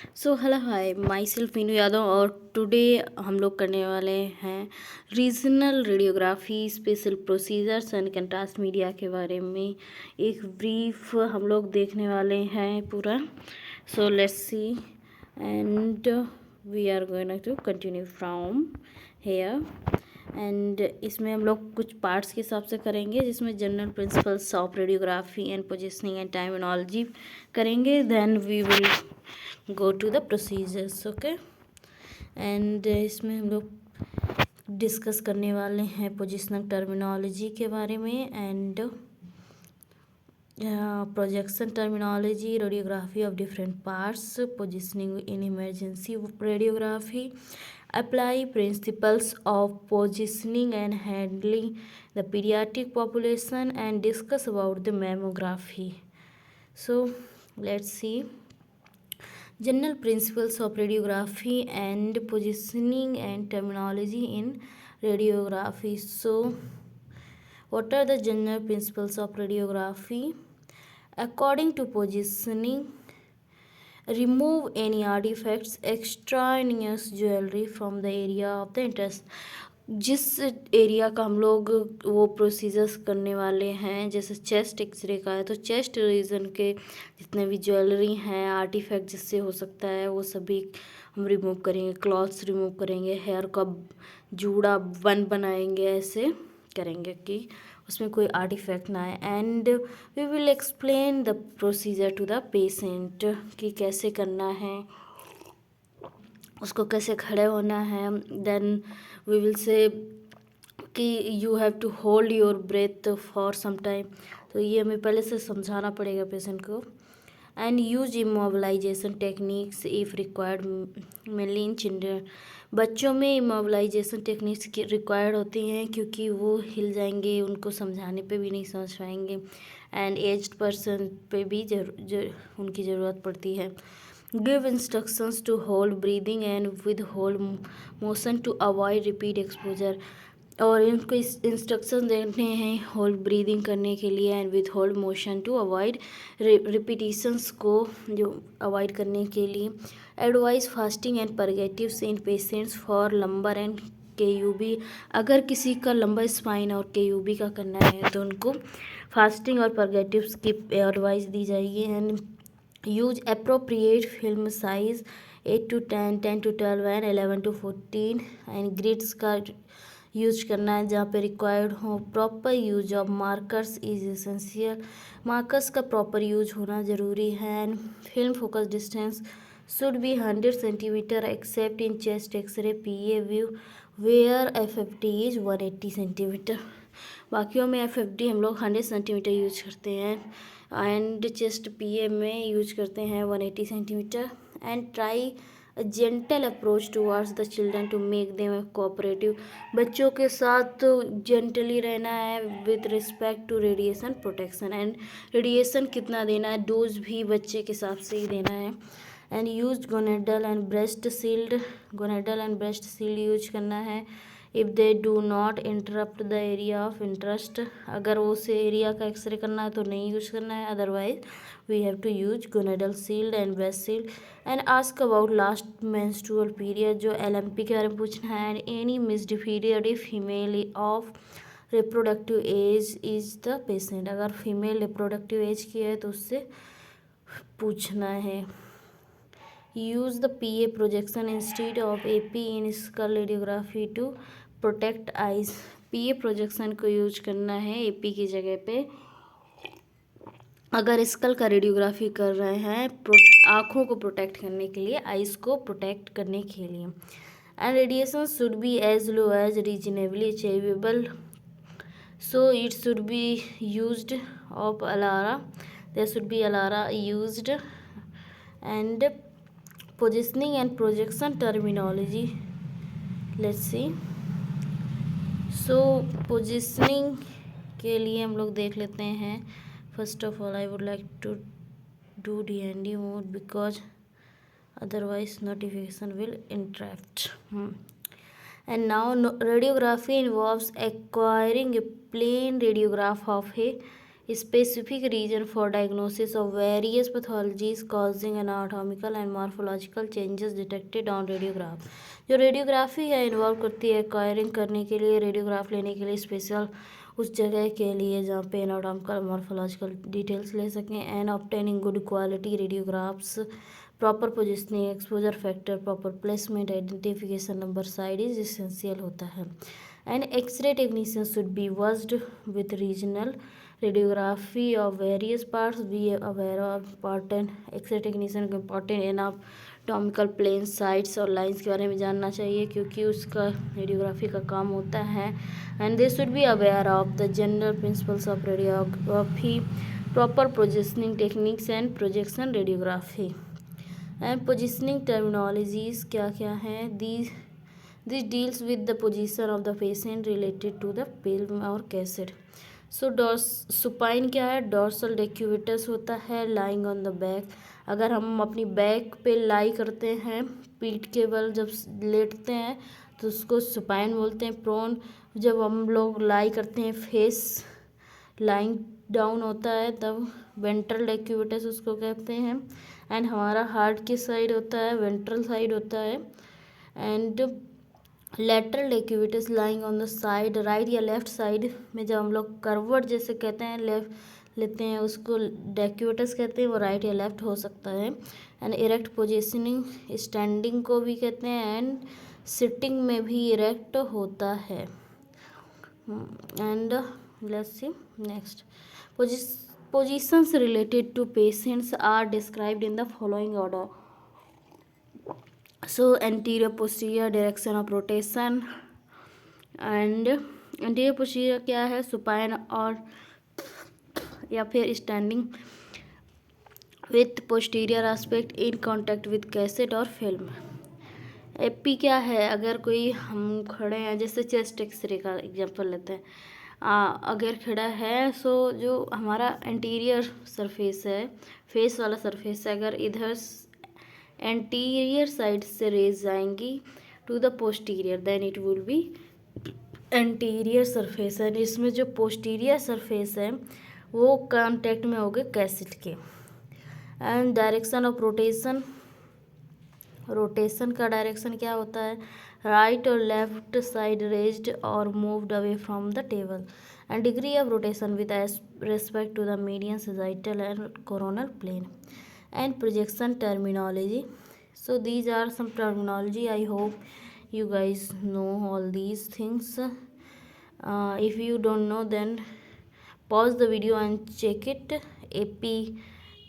So hello hi my self Meenu Yadav और today हम लोग करने वाले हैं regional radiography special procedures and contrast media के बारे में एक ब्रीफ हम लोग देखने वाले हैं पूरा। So let's see and we are going to continue from here. And इसमें हम लोग कुछ पार्ट्स के हिसाब से करेंगे, जिसमें general principles of radiography and positioning and terminology करेंगे। Then we will go to the procedures. Okay, and इसमें हम लोग डिस्कस करने वाले हैं पोजिशनल टर्मिनोलॉजी के बारे में and projection terminology, radiography of different parts, positioning in emergency radiography, apply principles of positioning and handling the pediatric population, and discuss about the mammography. So let's see general principles of radiography and positioning and terminology in radiography. So what are the general principles of radiography? According to positioning, remove any artifacts, extraneous jewelry from the area of the interest. जिस area का हम लोग वो procedures करने वाले हैं, जैसे chest x ray का है तो चेस्ट रीजन के जितने भी ज्वेलरी हैं, आर्टिफैक्ट जिससे हो सकता है वो सभी हम रिमूव करेंगे। क्लॉथ्स रिमूव करेंगे, हेयर का जूड़ा बन बनाएंगे, ऐसे करेंगे कि उसमें कोई आर्टिफैक्ट ना आए। And we will explain the procedure to the patient कि कैसे करना है, उसको कैसे खड़े होना है। देन वी विल से कि you have to hold your breath for some time, तो ये हमें पहले से समझाना पड़ेगा पेशेंट को। And use immobilisation techniques if required, mainly in children. बच्चों में इमोबिलाइजेशन टेक्निक्स रिक्वायर्ड होती हैं क्योंकि वो हिल जाएंगे, उनको समझाने पे भी नहीं समझ पाएंगे। एंड एज्ड पर्सन पे भी उनकी ज़रूरत पड़ती है। Give instructions to hold breathing and withhold motion to avoid repeat exposure. और इनको इंस्ट्रक्शन देने हैं होल्ड ब्रीदिंग करने के लिए and withhold motion to avoid repetitions को जो अवॉइड करने के लिए। Advice fasting and purgatives in patients for lumbar and KUB. अगर किसी का लंबर स्पाइन और केयूबी का करना है तो उनको फास्टिंग और परगेटिव्स की एडवाइस दी जाएगी। And use appropriate film size 8 to 10, 10 to 12 and 11 to 14 and grids का यूज करना है जहाँ पे रिक्वायर्ड हो। Proper use of markers is essential. Markers का प्रॉपर यूज होना ज़रूरी है। And film focus distance should be 100 centimetre except in chest X-ray PA view where FFD is 180 centimetre. बाकियों में एफएफडी हम लोग 100 सेंटीमीटर यूज करते हैं एंड चेस्ट पीए में यूज करते हैं 180 centimetre. And try a gentle approach towards the children to make them cooperative। बच्चों के साथ जेंटली रहना है with respect to radiation protection. And radiation कितना देना है, डोज भी बच्चे के हिसाब से ही देना है। And use gonadal and breast shield, gonadal and breast shield use करना है if they do not interrupt the area of interest. अगर उस एरिया का एक्सरे करना है तो नहीं यूज करना है, otherwise we have to use gonadal shield and breast shield. And ask about last menstrual period, जो एलएमपी के बारे में पूछना है। And any missed period if female of reproductive age is the patient. अगर फीमेल रिप्रोडक्टिव एज की है तो उससे पूछना है। Use the PA projection instead of AP in skull radiography to protect eyes. PA projection को यूज करना है एपी की जगह पे अगर स्कल का रेडियोग्राफी कर रहे हैं, आँखों को प्रोटेक्ट करने के लिए, आइज़ को प्रोटेक्ट करने के लिए। And radiation should be as low as reasonably achievable, so it should be used of ALARA, there should be ALARA used. And positioning and projection terminology, let's see. So positioning के लिए हम लोग देख लेते हैं। First of all I would like to do DND mode because otherwise notification will interrupt. And now radiography involves acquiring a plain radiograph of a specific region for diagnosis of various pathologies causing anatomical and morphological changes detected on radiograph। जो radiography है involve करती है acquiring करने के लिए, radiograph लेने के लिए स्पेशल उस जगह के लिए जहाँ पे एनाटॉमिकल मॉर्फोलॉजिकल डिटेल्स ले सकें, and obtaining good quality radiographs, proper positioning, exposure factor, proper placement, identification number side is essential होता है। And X-ray technician should be versed with regional radiography of various parts, be aware of important X-ray technician को important anatomical plane sites और lines के बारे में जानना चाहिए क्योंकि उसका रेडियोग्राफी का काम होता है। And they should be aware of the general principles of radiography, proper positioning techniques and projection radiography. And positioning terminologies क्या क्या हैं? This deals with the position of the patient related to the film और cassette. So supine क्या है? Dorsal डेक्यूबिटस होता है, lying on the back. अगर हम अपनी बैक पे लाई करते हैं, पीठ के बल जब लेटते हैं तो उसको सुपाइन बोलते हैं। प्रोन जब हम लोग लाई करते हैं, फेस लाइंग डाउन होता है, तब वेंट्रल डेक्यूबिटस उसको कहते हैं। एंड हमारा हार्ट की साइड होता है, वेंट्रल साइड होता है। And lateral decubitus lying on the side, right या लेफ्ट साइड में जब हम लोग करवट जैसे कहते हैं, लेफ्ट लेते हैं उसको डेक्यूबिटस कहते हैं, वो राइट या लेफ्ट हो सकता है। एंड इरेक्ट पोजिशनिंग, स्टैंडिंग को भी कहते हैं, एंड सिटिंग में भी इरेक्ट होता है। And let's see next, positions related to patients are described in the following order. So anterior posterior direction of rotation, and anterior posterior क्या है? सुपाइन और या फिर standing with posterior aspect in contact with cassette और film. AP क्या है? अगर कोई हम खड़े हैं, जैसे चेस्ट एक्सरे का एग्जांपल लेते हैं, अगर खड़ा है सो जो हमारा एंटीरियर सरफेस है, फेस वाला सरफेस है, अगर इधर एंटीरियर साइड से रेज जाएंगी to the posterior, then it will be anterior surface है। इसमें जो पोस्टीरियर सरफेस है वो कांटेक्ट में होगे कैसेट के। And direction of rotation, rotation का डायरेक्शन क्या होता है? राइट और लेफ्ट साइड रेज्ड और moved away from the table. And degree of rotation with respect to the median sagittal and coronal plane. And projection terminology, so these are some terminology, I hope you guys know all these things. If you don't know, then pause the video and check it. AP,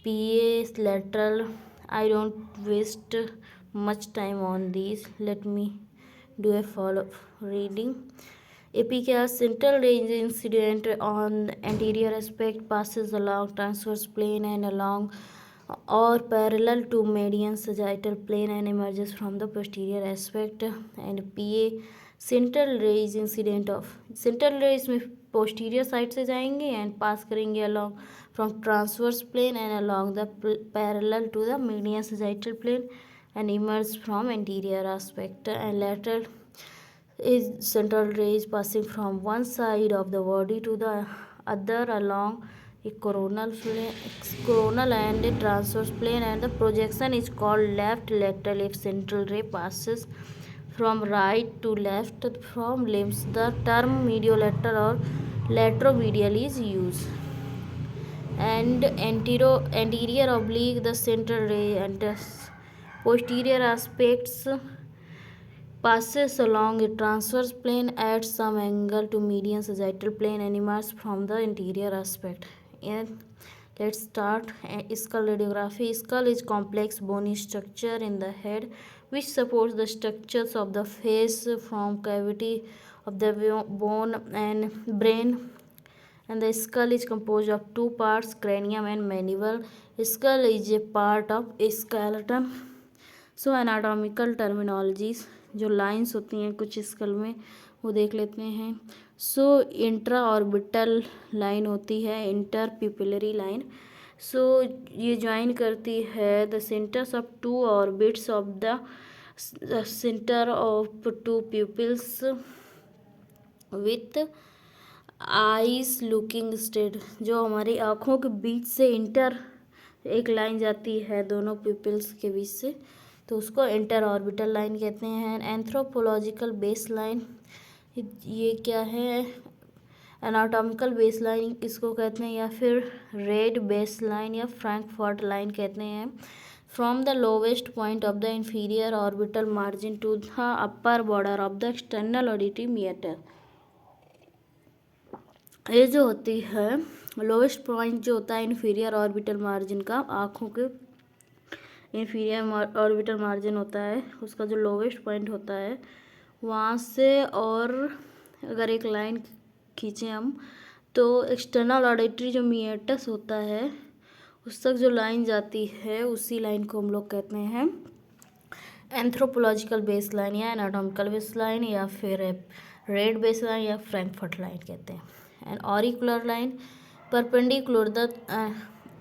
PA, lateral, I don't waste much time on these. Let me do a follow reading. AP क्या? central range incident on the anterior aspect passes along transverse plane and along or parallel to median sagittal plane and emerges from the posterior aspect. And PA central rays incident of, central rays में posterior side से जाएंगे and pass करेंगे along from transverse plane and along the parallel to the median sagittal plane and emerge from anterior aspect. And lateral is central rays passing from one side of the body to the other along a coronal and a transverse plane, and the projection is called left lateral if central ray passes from right to left from limbs. The term mediolateral or lateromedial is used. And anterior oblique, the central ray and posterior aspects passes along a transverse plane at some angle to median sagittal plane and emerges from the anterior aspect. And let's start. Skull radiography. Skull is complex bony structure in the head which supports the structures of the face from cavity of the bone and brain. And the skull is composed of two parts, cranium and mandible. Skull is a part of a skeleton. So anatomical terminologies, जो lines होती हैं कुछ school में वो देख लेते हैं। सो intra orbital line होती है, इंटर प्यूपिलरी लाइन। सो ये ज्वाइन करती है the centres of two orbits of the centre of two pupils with eyes looking straight, जो हमारी आँखों के बीच से इंटर एक लाइन जाती है दोनों पिपल्स के बीच से, तो उसको इंटर ऑर्बिटल लाइन कहते हैं। एंथ्रोपोलॉजिकल बेस लाइन, ये क्या है? एनाटॉमिकल बेस लाइन किसको कहते हैं, या फिर रेड बेस लाइन या फ्रैंकफर्ट लाइन कहते हैं। From the lowest point of the inferior orbital margin to the upper border of the external auditory meatus. ये जो होती है लोवेस्ट पॉइंट जो होता है इन्फीरियर ऑर्बिटल मार्जिन का, आँखों के इन्फीरियर ऑर्बिटल मार्जिन होता है, उसका जो लोवेस्ट पॉइंट होता है वहाँ से, और अगर एक लाइन खींचें हम तो एक्सटर्नल ऑडिटरी जो मीएटस होता है उस तक जो लाइन जाती है उसी लाइन को हम लोग कहते हैं एंथ्रोपोलॉजिकल बेस लाइन या एनाटॉमिकल बेस लाइन या फिर रेड बेस लाइन या फ्रैंकफर्ट लाइन कहते हैं। And auricular line perpendicular the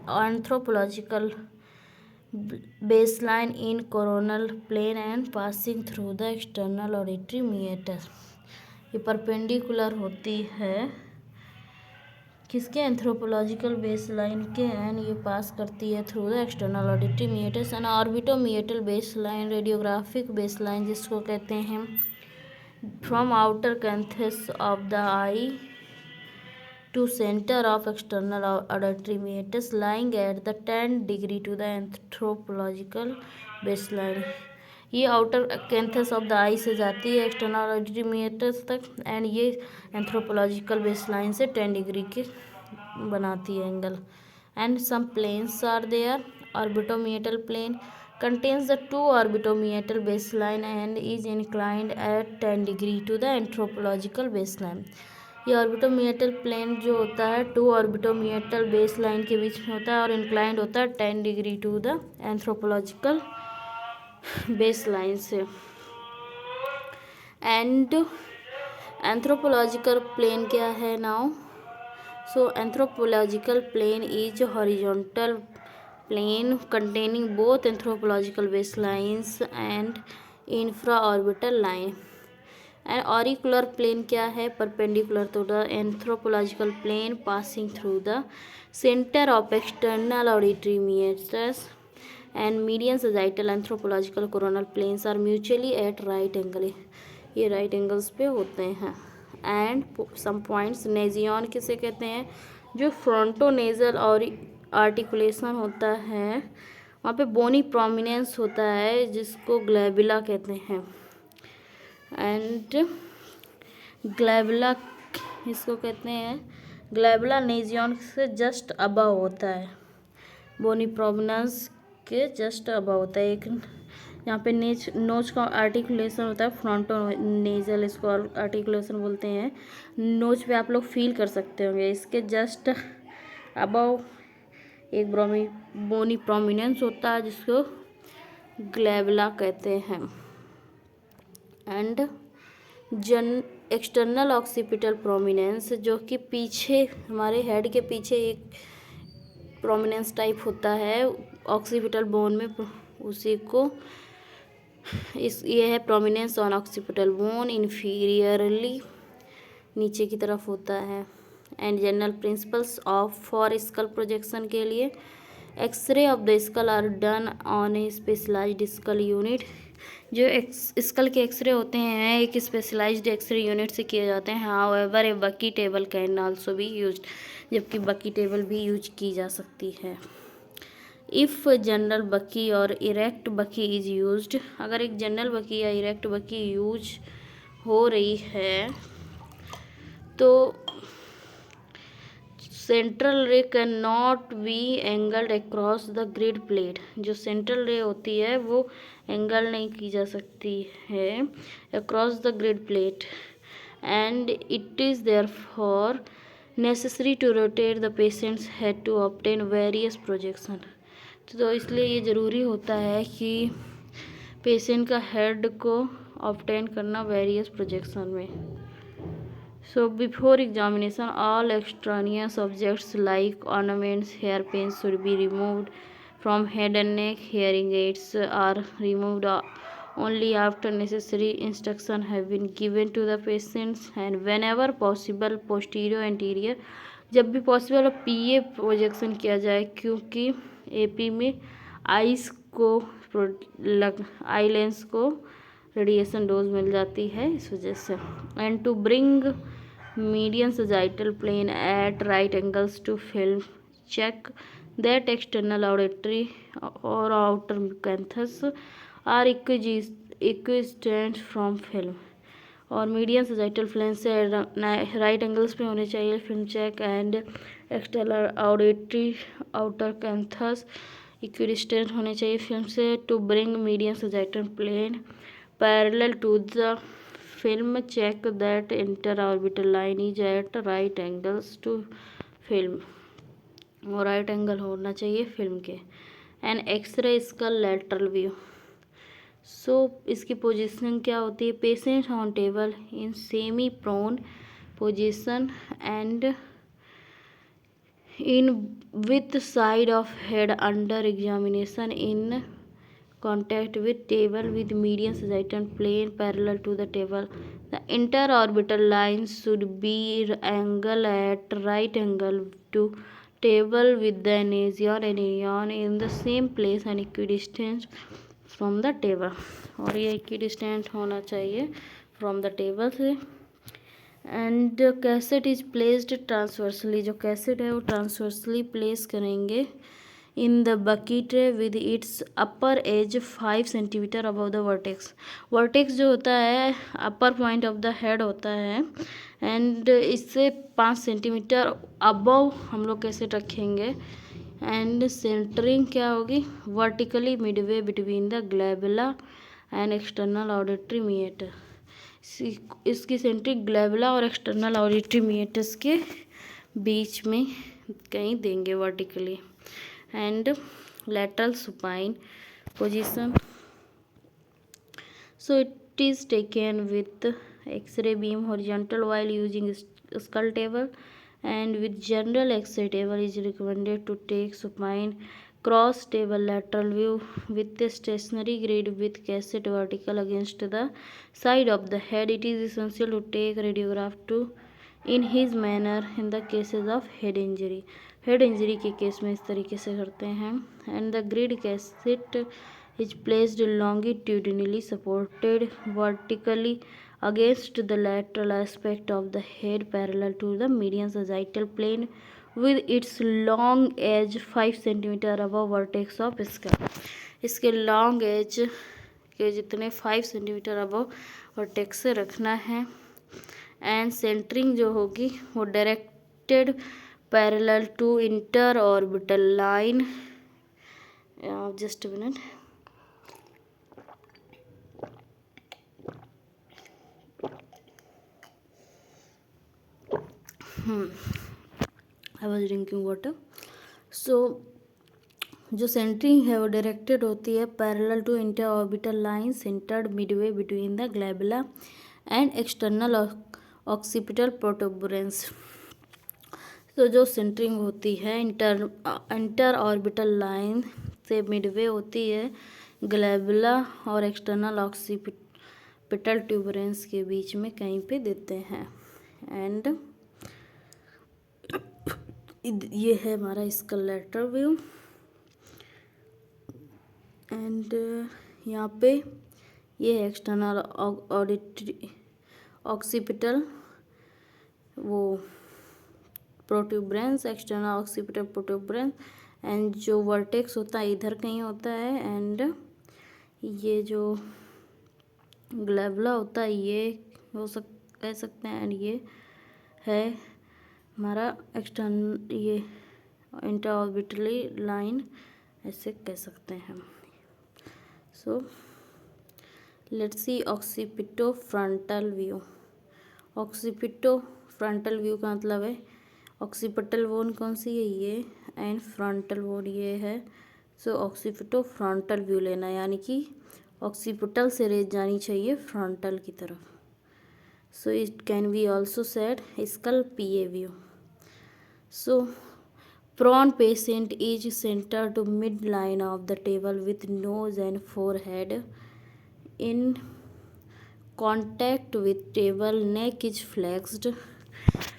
anthropological baseline in coronal plane and passing through the external auditory meatus। ये परपेंडिकुलर होती है किसके? एंथ्रोपोलॉजिकल बेस लाइन के, एंड ये पास करती है through the external auditory meatus. And orbitomeatal base line radiographic base line जिसको कहते हैं from outer canthus of the eye to center of external auditory meatus lying at the 10 degree to the anthropological baseline। ये outer canthus of the आई से जाती है external auditory मीएटस तक, and ये anthropological baseline से 10 डिग्री के बनाती है angle. And some planes are there. Orbitomeatal plane contains the two orbitomietal baseline and is inclined at 10 degree to the anthropological baseline। ये ऑर्बिटोमीएटल प्लेन जो होता है टू ऑर्बिटोमीएटल बेस लाइन के बीच में होता है और इंक्लाइंड होता है 10 degree to the anthropological base line से। एंड एंथ्रोपोलॉजिकल प्लेन क्या है now? So anthropological plane is horizontal plane containing both anthropological baselines and infraorbital line। And auricular plane क्या है? Perpendicular to the anthropological plane passing through the centre of external auditory meatus and median sagittal anthropological coronal planes are mutually at right angle. ये right angles पे होते हैं। And some points नेजियन किसे कहते हैं? जो फ्रंटोनेजल और आर्टिकुलेशन होता है वहाँ पे बोनी प्रोमिनेंस होता है जिसको ग्लैबुला कहते हैं। एंड ग्लैबुला इसको कहते हैं, ग्लैबुला नेजियन से जस्ट अबव होता है, बोनी प्रोमिनेंस के जस्ट अबव होता है। एक यहाँ पे नोच का आर्टिकुलेशन होता है फ्रंटोनेजल, इसको आर्टिकुलेशन बोलते हैं। नोच पे आप लोग फील कर सकते होंगे, इसके जस्ट अबव एक बोनी प्रोमिनेंस होता है जिसको ग्लैबुला कहते हैं। एंड एक्सटर्नल ऑक्सीपिटल प्रोमिनेंस जो कि पीछे हमारे हेड के पीछे एक प्रोमिनेंस टाइप होता है ऑक्सीपिटल बोन में, उसी को ये है prominence on occipital bone inferiorly नीचे की तरफ होता है। And general principles of for skull projection के लिए X-ray of the skull are done on a specialised skull unit. जो स्कल के एक्सरे होते हैं एक स्पेशलाइज्ड एक्सरे यूनिट से किए जाते हैं। हाउएवर ए बकी table can also be used, जबकि बकी टेबल भी यूज की जा सकती है। इफ़ जनरल बकी और इरेक्ट बकी इज यूज्ड, अगर एक जनरल बकी या इरेक्ट बकी यूज हो रही है तो सेंट्रल रे can not be angled across the grid plate. जो सेंट्रल रे होती है वो एंगल नहीं की जा सकती है across the grid plate, and it is therefore necessary to rotate the patient's head to obtain various projection. तो इसलिए ये ज़रूरी होता है कि पेशेंट का हेड को ऑब्टेन करना वेरियस प्रोजेक्शन में। So before examination, all extraneous objects like ornaments, hairpins should be removed from head and neck. Hearing aids are removed only after necessary instruction have been given to the patients, and whenever possible posterior anterior, जब भी possible हो पीए projection किया जाए, क्योंकि AP में eyes को eye lens को radiation dose मिल जाती है इस वजह से। And to bring median sagittal plane at right angles to film check that external auditory or outer canthus are equidistant from film, और मीडियन सजाइटल फ्लेन से राइट एंगल्स पे होने चाहिए film check, and external auditory outer canthus equidistant होने चाहिए film से, to bring median sagittal plane parallel to the film check that inter orbital line is at right angles to film, और right angle होना चाहिए film के। And X-ray इसका lateral view. So इसकी positioning क्या होती है, patient on table in semi prone position and in with side of head under examination in contact with table with median sagittal plane parallel to the table. The interorbital lines should be angle at right angle to table with the anion and anion in the same place and equidistant from the table, और ये equidistant होना चाहिए from the table से। And cassette is placed transversely, जो cassette है वो transversely place करेंगे in the bucket with its upper as 5 centimetre above the vertex. Vertex जो होता है अपर पॉइंट ऑफ द हेड होता है, एंड इससे 5 सेंटीमीटर अबव हम लोग कैसे रखेंगे। एंड सेंटरिंग क्या होगी, vertically midway between the glabella and external auditory meatus. इसकी सेंट्रिक ग्लैबुला और एक्सटर्नल ऑडिटरी मीएटस के बीच में कहीं देंगे vertically. And lateral supine position, so it is taken with x-ray beam horizontal while using skull table, and with general x-ray table is recommended to take supine cross table lateral view with a stationary grid with cassette vertical against the side of the head. It is essential to take radiograph to in his manner in the cases of head injury। Head injury के case में इस तरीके से करते हैं। And the grid cassette is placed longitudinally supported vertically against the lateral aspect of the head parallel to the median sagittal plane with its long edge 5 centimetre above vertex of skull. इसके long edge के जितने 5 centimetre above vertex से रखना है। And centring जो होगी वो directed parallel to interorbital line, just a minute, I was drinking water। so जो सेंटरिंग है वो डायरेक्टेड होती है parallel to interorbital line centred midway between the glabella and external occipital protuberance. तो जो सेंटरिंग होती है इंटर ऑर्बिटल लाइन से मिडवे होती है ग्लैबुला और एक्सटर्नल ऑक्सीपिटल ट्यूबरेंस के बीच में कहीं पे देते हैं। एंड ये है हमारा इसका लेटरल व्यू। एंड यहाँ पे ये एक्सटर्नल ऑडिटरी ऑक्सीपिटल वो protuberance, external occipital protuberance, and जो वर्टेक्स होता है इधर कहीं होता है, एंड ये जो ग्लैबुला होता है ये कह सकते हैं, एंड ये है हमारा एक्सटर्नल ये इंटरऑर्बिटली लाइन ऐसे कह सकते हैं। सो let's C occipito frontal view. Occipito frontal view का मतलब है ऑक्सीपिटल बोन कौन सी है ये, एंड फ्रंटल बोन ये है। सो ऑक्सीपिटो फ्रंटल व्यू लेना, यानी कि ऑक्सीपिटल से रेज जानी चाहिए फ्रंटल की तरफ। So it can be also said skull PA view. So prone patient is centered to midline of the table with nose and forehead in contact with table, neck is flexed.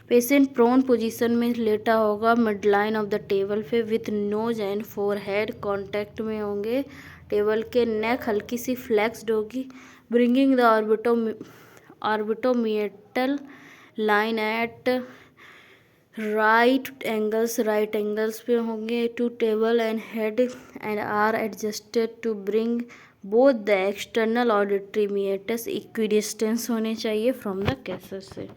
Patient prone position में लेटा होगा mid line of the table पे with nose and forehead contact में होंगे table के। Neck हल्की सी flexed होगी, bringing the orbitomeatal line at right angles पे होंगे to table and head and are adjusted to bring both the external auditory meatus equidistance होने चाहिए फ्रॉम द कैसर से।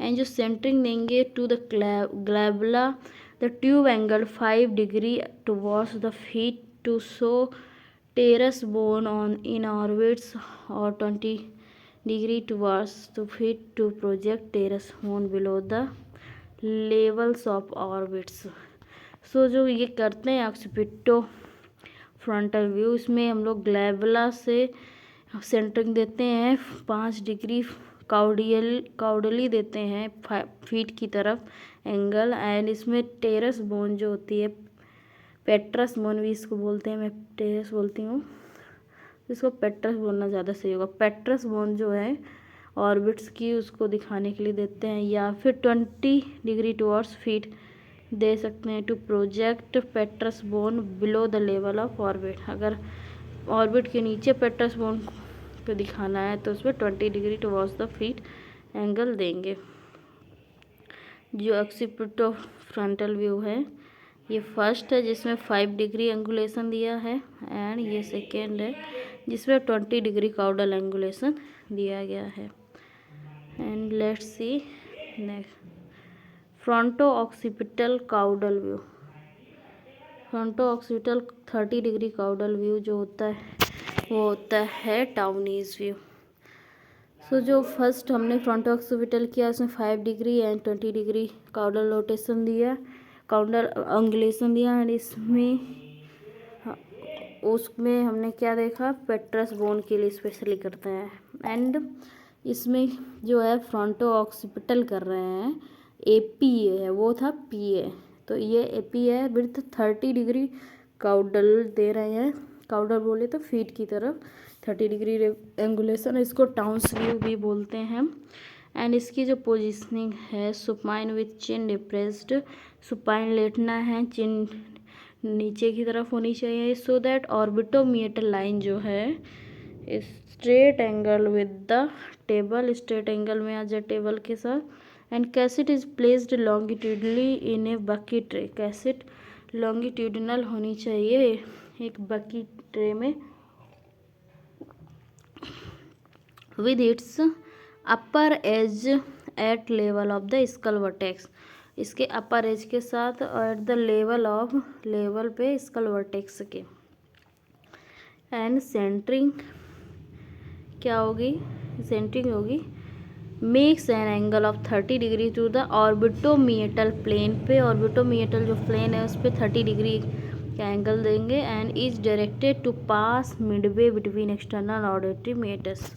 एंड जो सेंटरिंग देंगे to the glabella the tube angle 5 degree towards the feet to show petrous bone on in orbits और 20 degree towards the feet to project petrous bone below the levels of orbits. So जो ये करते हैं occipito frontal view, इसमें हम लोग ग्लैबुला से centering देते हैं 5 डिग्री काउडली देते हैं फीट की तरफ एंगल। एंड इसमें टेरस बोन जो होती है, पेट्रस बोन भी इसको बोलते हैं, मैं टेरस बोलती हूँ, इसको पेट्रस बोलना ज़्यादा सही होगा। पेट्रस बोन जो है ऑर्बिट्स की, उसको दिखाने के लिए देते हैं, या फिर 20 डिग्री टुवर्ड्स फीट दे सकते हैं to project petrous bone below the level of orbit. अगर ऑर्बिट के नीचे पेट्रस बोन को दिखाना है तो उसमें 20 degree towards the feet angle देंगे। जो ऑक्सीपिटो फ्रंटल व्यू है ये फर्स्ट है जिसमें 5 डिग्री एंगुलेशन दिया है, एंड ये सेकेंड है जिसमें 20 डिग्री काउडल एंगुलेशन दिया गया है। And let's see next fronto occipital caudal view. Fronto occipital 30 degree caudal view जो होता है वो होता है टाउनीज व्यू। सो जो फर्स्ट हमने फ्रंटो ऑक्सीपिटल किया उसमें 5 degree and 20 degree caudal rotation दिया, काउडल एंगुलेशन दिया। एंड उसमें हमने क्या देखा, पेट्रस बोन के लिए स्पेशली करते हैं। एंड इसमें जो है फ्रंटो ऑक्सीपिटल कर रहे हैं एपी है, वो था पीए, तो ये एपी है विथ 30 डिग्री काउडल दे रहे हैं। काउडल बोले तो फीट की तरफ 30 डिग्री एंगुलेशन, इसको टाउन्स व्यू भी बोलते हैं। एंड इसकी जो पोजीशनिंग है supine with chin depressed, supine लेटना है, चिन नीचे की तरफ होनी चाहिए, सो दैट ऑर्बिटोमिएटल लाइन जो है straight angle with the table, straight angle में आ जाए टेबल के साथ। And cassette is placed longitudinally in a bucket tray, cassette longitudinal होनी चाहिए एक बकेट ट्रे में with its upper edge at level of the skull vertex, इसके अपर एज के साथ एट द लेवल पे स्कल वर्टेक्स के। एंड सेंटरिंग क्या होगी, सेंटरिंग होगी makes an angle of 30 degree to the ऑर्बिटोमिएटल plane पे, ऑर्बिटोमिएटल जो प्लेन है उस पर 30 डिग्री का एंगल देंगे। And is directed to pass midway between external auditory meatus,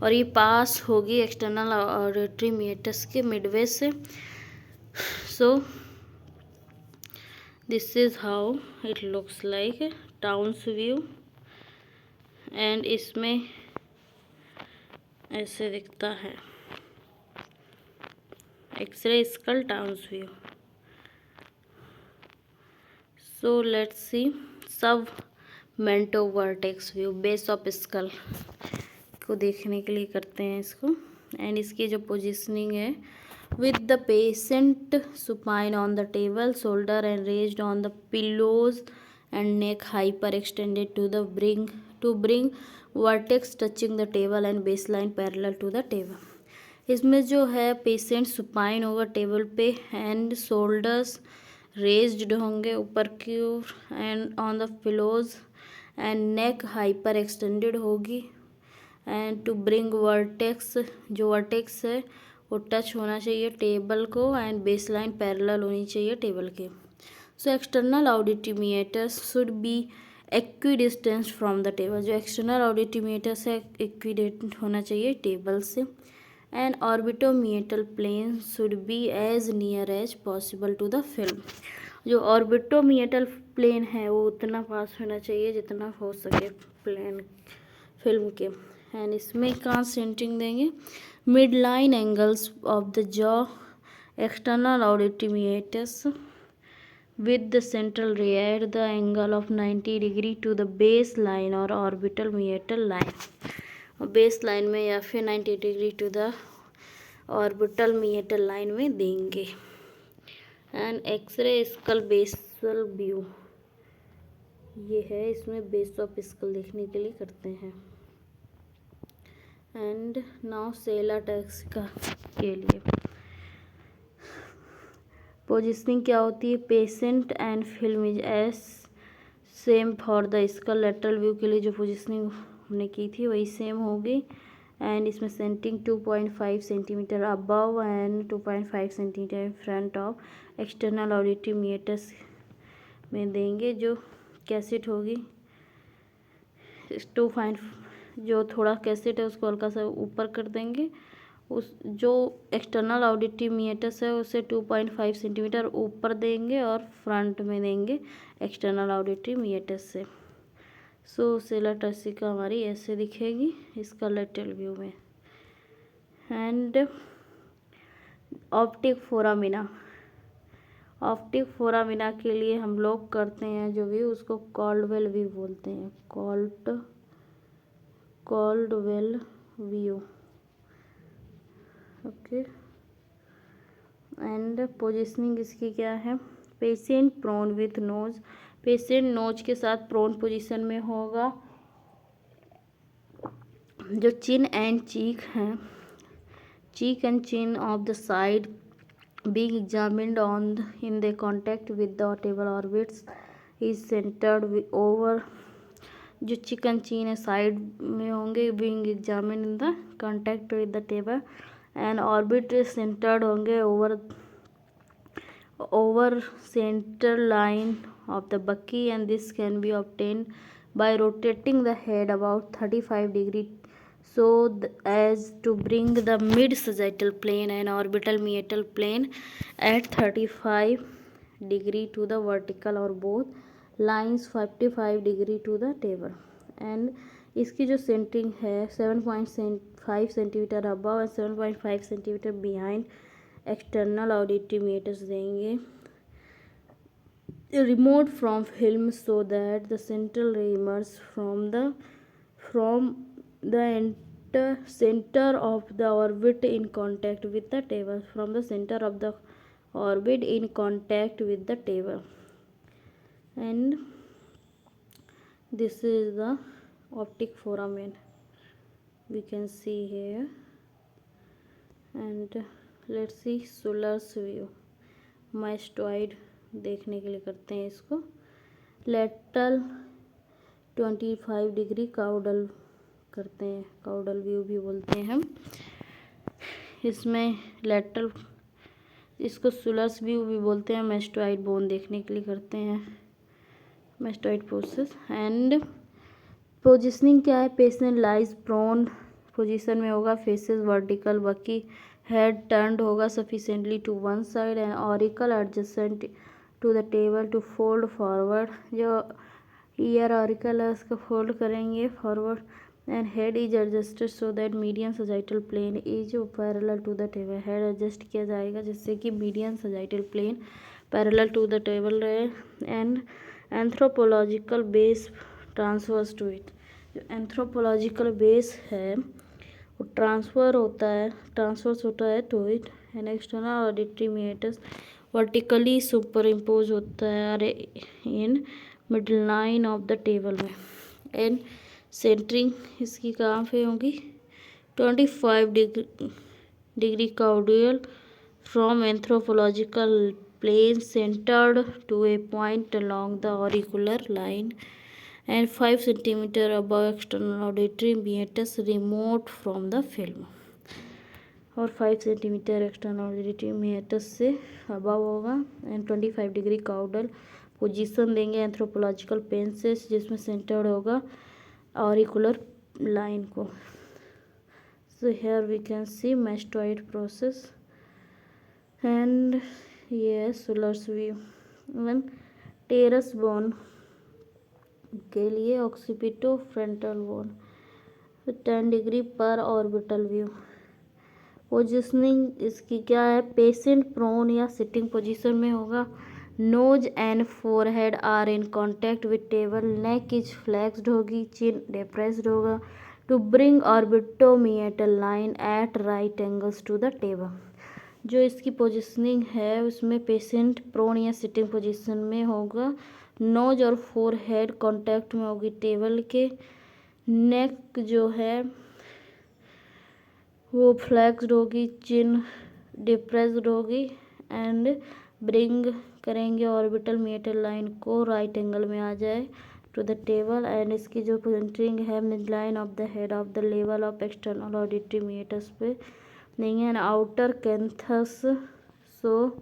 और ये पास होगी एक्सटर्नल ऑडिटरी मीएटस के मिडवे से। So this is how it looks like Towne's view. And इसमें ऐसे दिखता है X ray skull Towne's view. So let's see submentovertex view, base of skull को देखने के लिए करते हैं इसको। एंड इसकी जो पोजीशनिंग है with the patient supine on the table, shoulder and raised on the pillows and neck hyper extended to bring vertex touching the table and base line parallel to the table. इसमें जो है patient supine होगा table पे, and shoulders raised होंगे ऊपर की ओर and on the pillows, and neck hyper extended होगी। एंड टू ब्रिंग वर्टेक्स, जो वर्टेक्स है वो टच होना चाहिए टेबल को, एंड बेस लाइन पैरेलल होनी चाहिए टेबल के। So external auditory meatus should be equidistance from the table, जो एक्सटर्नल ऑडिटरी मीएटर्स है इक्विडिस्टेंट होना चाहिए टेबल से। And orbitomeatal plane should be as near as possible to the film, जो orbitomeatal plane है वो उतना पास होना चाहिए जितना हो सके प्लेन फिल्म के। एंड इसमें कहाँ सेंटरिंग देंगे, mid line angles of the jaw, external auditory meatus with the central ray at the angle of 90 degree to the base line or orbital meatal line, base line में या फिर 90 degree to the orbital meatal line में देंगे। And X ray skull basal view, ये है, इसमें base of school देखने के लिए करते हैं। एंड नाउ सेला टैक्सिका के लिए पोजिशनिंग क्या होती है, patient and film is S same for the skull, lateral view के लिए जो पोजिशनिंग हमने की थी वही सेम होगी। एंड इसमें centring 2.5 centimetre above and 2.5 centimetre front of external auditory meatus में देंगे। जो कैसेट होगी 2.5, जो थोड़ा कैसेट है उसको हल्का सा ऊपर कर देंगे, उस जो एक्सटर्नल ऑडिटरी मीएटस है उसे 2.5 सेंटीमीटर ऊपर देंगे और फ्रंट में देंगे एक्सटर्नल ऑडिटरी मीएटस से। सो सेला टैक्सिका हमारी ऐसे दिखेगी इसका लेटरल व्यू में। And optic foramina, optic foramina के लिए हम लोग करते हैं जो व्यू, उसको कॉल्डवेल व्यू बोलते हैं, Caldwell view. Okay. And positioning इसकी क्या है, patient prone with nose, patient nose के साथ प्रोन पोजीशन में होगा। जो चिन एंड चीक हैं, cheek and chin of the side being examined on in the contact with the table orbits is centered over, जो चिकन चीन है साइड में होंगे, being examined in the contact with the table and orbit centered होंगे over center line of the bucky, and this can be obtained by rotating the head about 35 degree so as to bring the mid sagittal plane and orbital meatal plane at 35 degree to the vertical or both lines 55 degree to the table। And इसकी जो centring है 7.5 centimetre above और 7.5 centimetre behind external auditory meatus देंगे, remote from film so that the central ray emerge from the center of the orbit in contact with the table, from the center of the orbit in contact with the table, and this is the optic foramen we can see here। and let's see solar's view, mastoid देखने के लिए करते हैं इसको, lateral 25 degree caudal करते हैं, caudal view भी बोलते हैं हम। इसमें लेटरल, इसको सुलर्स व्यू भी बोलते हैं, मेस्टोइड बोन देखने के लिए करते हैं, मेस्टोइड प्रोसेस। एंड पोजिशनिंग क्या है, पेशेंट लाइज प्रोन पोजीशन में होगा, फेसेस वर्टिकल, बकी हेड टर्न्ड होगा sufficiently to one side and auricle adjacent to the table to fold forward, जो ईयर ऑरिकल है उसको फोल्ड करेंगे forward, and head is adjusted so that medium sagittal plane is parallel to the table, head adjust किया जाएगा जिससे कि medium sagittal plane parallel to the table रहे। And anthropological base transfers to it, जो anthropological base है वो transfers होता है to it, and external auditory meatus vertically superimpose होता है अरे in middle line of the table में। एंड सेंटरिंग इसकी कहाँ पे होगी, 25 degree caudal from anthropological plane centred to a point along the auricular line and 5 centimetre above external auditory meatus remote from the film, और 5 centimetre external auditory meatus से above होगा। And 25 degree caudal position देंगे anthropological pen से, जिसमें centred होगा auricular line को। so here we can see mastoid process and yes solar's view। then टेरस bone के लिए ऑक्सीपिटो फ्रंटल बोन, 10 डिग्री पर ऑर्बिटल व्यू। पोजिशनिंग इसकी क्या है, पेशेंट प्रोन या सिटिंग पोजीशन में होगा। Nose and forehead are in contact with table, neck is flexed होगी, चिन डिप्रेस्ड होगा। To bring orbitomeatal line at right angles to the table. जो इसकी पोजिशनिंग है उसमें पेशेंट प्रोन या सिटिंग पोजीशन में होगा, नोज और फोरहेड कांटेक्ट में होगी टेबल के, नेक जो है वो फ्लेक्स्ड होगी, चिन डिप्रेस्ड होगी, एंड ब्रिंग करेंगे ऑर्बिटल मीटर लाइन को राइट एंगल में आ जाए टू द टेबल। एंड इसकी जो सेंटरिंग है mid line of the head of the level of external auditory meatus पे नहीं है, and outer canthus so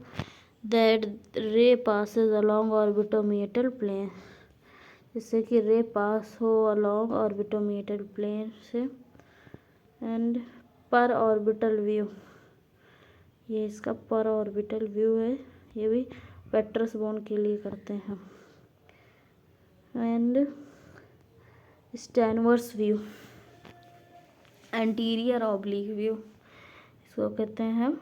that ray passes along orbitomeatal plane, जिससे कि रे पास हो अलोंग ऑर्बिटोमीटल प्लेन से। एंड पर ऑर्बिटल व्यू, ये इसका पर ऑर्बिटल व्यू है, ये भी पेट्रस बोन के लिए करते हैं। And Stenvers view, anterior oblique view इसको कहते हैं।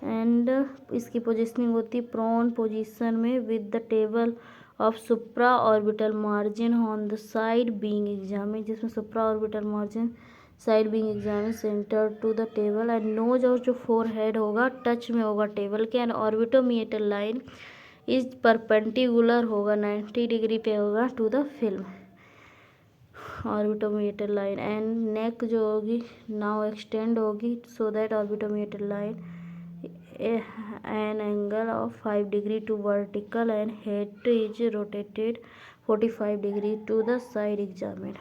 एंड इसकी पोजिशनिंग होती है प्रोन पोजीशन में with the table of supra orbital margin on the side being examine, जिसमें supra orbital margin side being examine centre to the table, and nose और जो फोर हेड होगा टच में होगा टेबल के, and orbitomeatal line is perpendicular होगा 90 degree पे होगा to the film orbitomeatal line, and neck जो होगी नाउ एक्सटेंड होगी so that orbitomeatal line an angle of 5 degree to vertical, and head is rotated 45 degree to the side examined.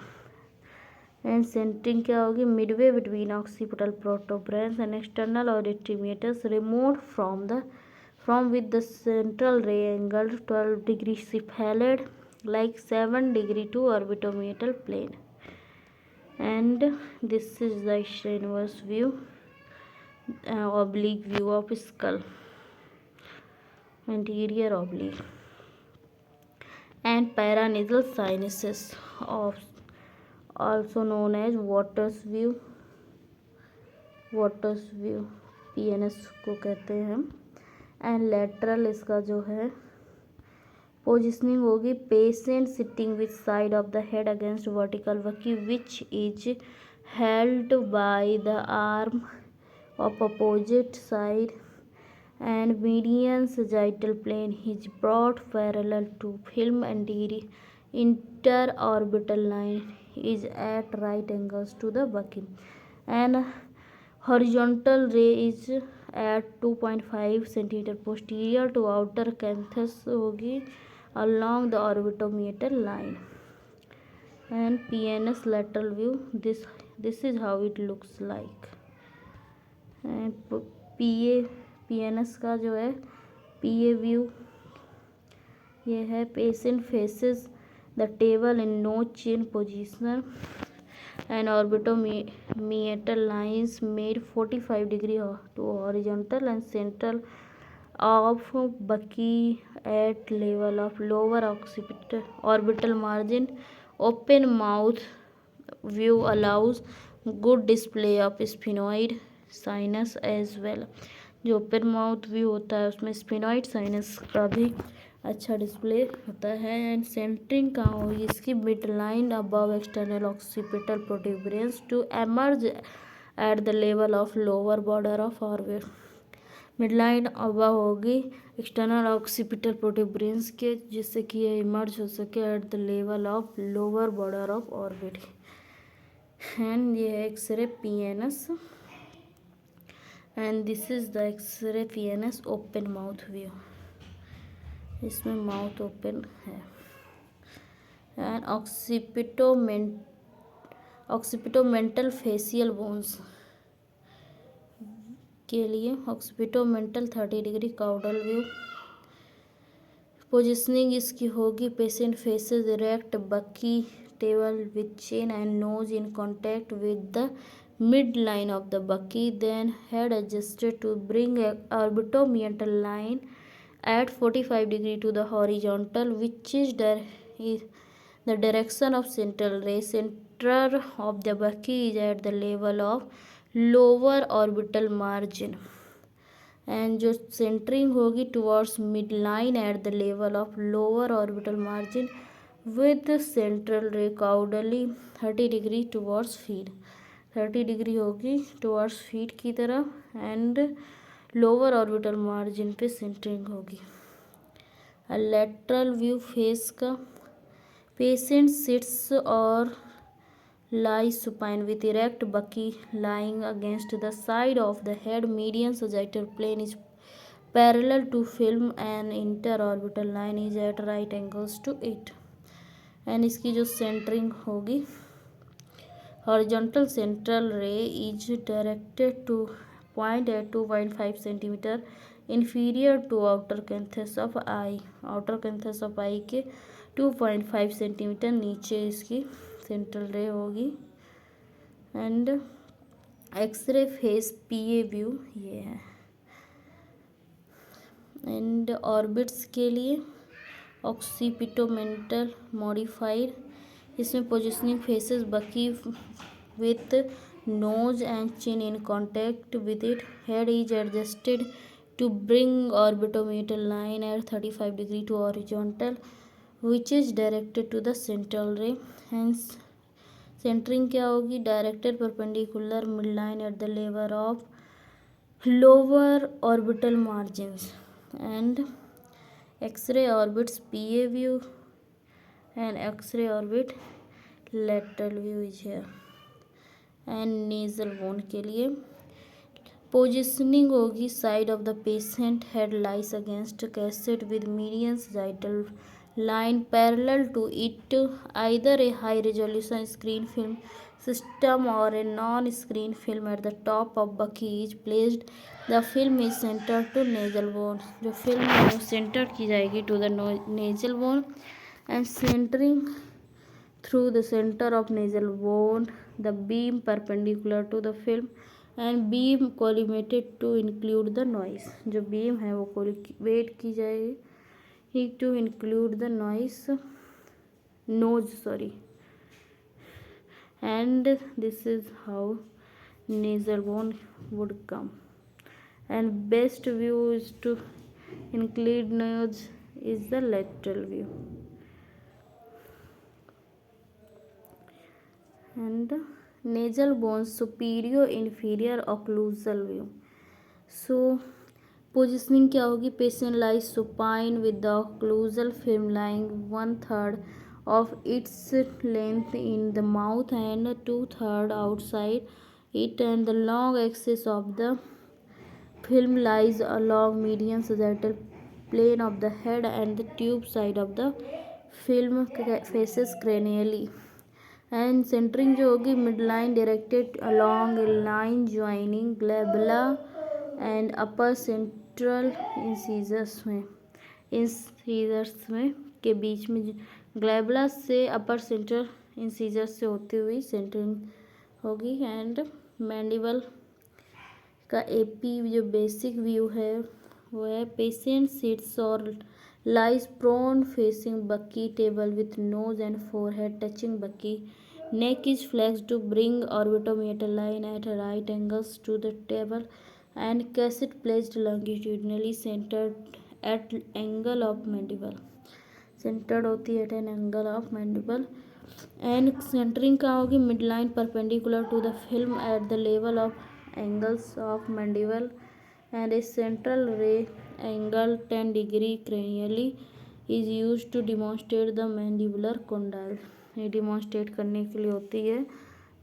And centering क्या होगी, midway between occipital protuberance and external auditory meatus, removed from with the central ray angle 12 degree cephalad like 7 degree to orbitomedial plane. And this is the inverse view, oblique view of skull, anterior oblique. And paranasal sinuses, of also known as Waters view, PNS को कहते हैं। And lateral इसका जो है positioning होगी, patient sitting with side of the head against vertical Bucky which is held by the arm of opposite side, and median sagittal plane is brought parallel to film, and interorbital line is at right angles to the buccal, and horizontal ray is at 2.5 cm posterior to outer canthus होगी along the orbitomedial line. And PNS lateral view, this is how it looks like. PNS का जो है PA view, ये है patient faces the table in no chin position, and orbitomeatal lines made 45 degree to horizontal and central of Bucky at level of lower occipital orbital margin. Open mouth view allows good display of sphenoid sinus as well. जो open mouth view होता है उसमें sphenoid sinus का भी अच्छा display होता है। And centering कहाँ होगी इसकी, mid line above external occipital protuberance to emerge at the level of lower border of orbit. Mid line above होगी एक्सटर्नल ऑक्सीपिटल प्रोट्यूबरेंस के, जिससे कि ये इमर्ज हो सके at the level of lower border of orbit. And ये है x ray PNS, and this is the x ray PNS open mouth view, इसमें माउथ ओपन है। एंड ऑक्सीपिटोमेंटल फेशियल बोन्स के लिए occipitomental 30 degree caudal view. Positioning इसकी होगी, patient faces erect बकी table with chin and nose in contact with the midline of the bucky, then head adjusted to bring orbitomedial line at 45 degree to the horizontal, which is the direction of central ray. center of the bucky is at the level of lower orbital margin, and जो centering होगी towards mid line at the level of lower orbital margin with central रे काउडली 30 degree towards feed, 30 degree होगी towards feed की तरफ and lower orbital margin पे centering होगी। Lateral view face का patient sits और lies supine with erect bucky lying against the side of the head. Median sagittal plane is parallel to film and interorbital line is at right angles to it. And इसकी जो centering होगी horizontal central ray is directed to point at 2.5 centimetre inferior to outer canthus of eye, outer canthus of eye के 2.5 centimetre नीचे इसकी central ray होगी। And x ray face PA view ये है। And orbits के लिए ऑक्सीपिटोमेंटल मॉडिफाइड, इसमें positioning faces Bucky with nose and chin in contact with it, head is adjusted to bring orbitomeatal line eight 35 degree to horizontal which is directed to the central ray. Hence centring क्या होगी directed perpendicular mid line at the level of lower orbital margins and x ray orbits PA view and x ray orbit lateral view is here. And nasal bone के लिए positioning होगी side of the patient, head lies against cassette with median sagittal line parallel to it, either a high resolution screen film system or a non screen film at the top of bucky is placed. The film is centered to nasal bone, जो film है वो centred की जाएगी to the nasal bone and centering through the center of nasal bone, the beam perpendicular to the film and beam collimated to include the noise, जो beam है वो कोलिमेट की जाएगी to include the nose, and this is how nasal bone would come. And best view is to include nose is the lateral view. And nasal bone superior inferior occlusal view. So positioning क्या होगी patient lies supine with the occlusal film lying 1/3 of its length in the mouth and 2/3 outside it and the long axis of the film lies along median sagittal plane of the head and the tube side of the film faces cranially. And centring जो होगी mid line directed along a line joining glabella and upper central incisors में के बीच में ग्लैबुला से अपर central incisors से होती हुई centring होगी। एंड मैंडिबल का एपी जो बेसिक व्यू है वो है पेशेंट सिट्स और lies prone facing Bucky table with nose and forehead touching Bucky, neck is flexed to bring orbitometer line at right angles to the table and cassette placed longitudinally centered at angle of mandible, centered होती है at an angle of mandible. and centering कहाँ होगी midline perpendicular to the film at the level of angles of mandible and a central ray angle 10 degree cranially is used to demonstrate the mandibular condyle. ये demonstrate करने के लिए होती है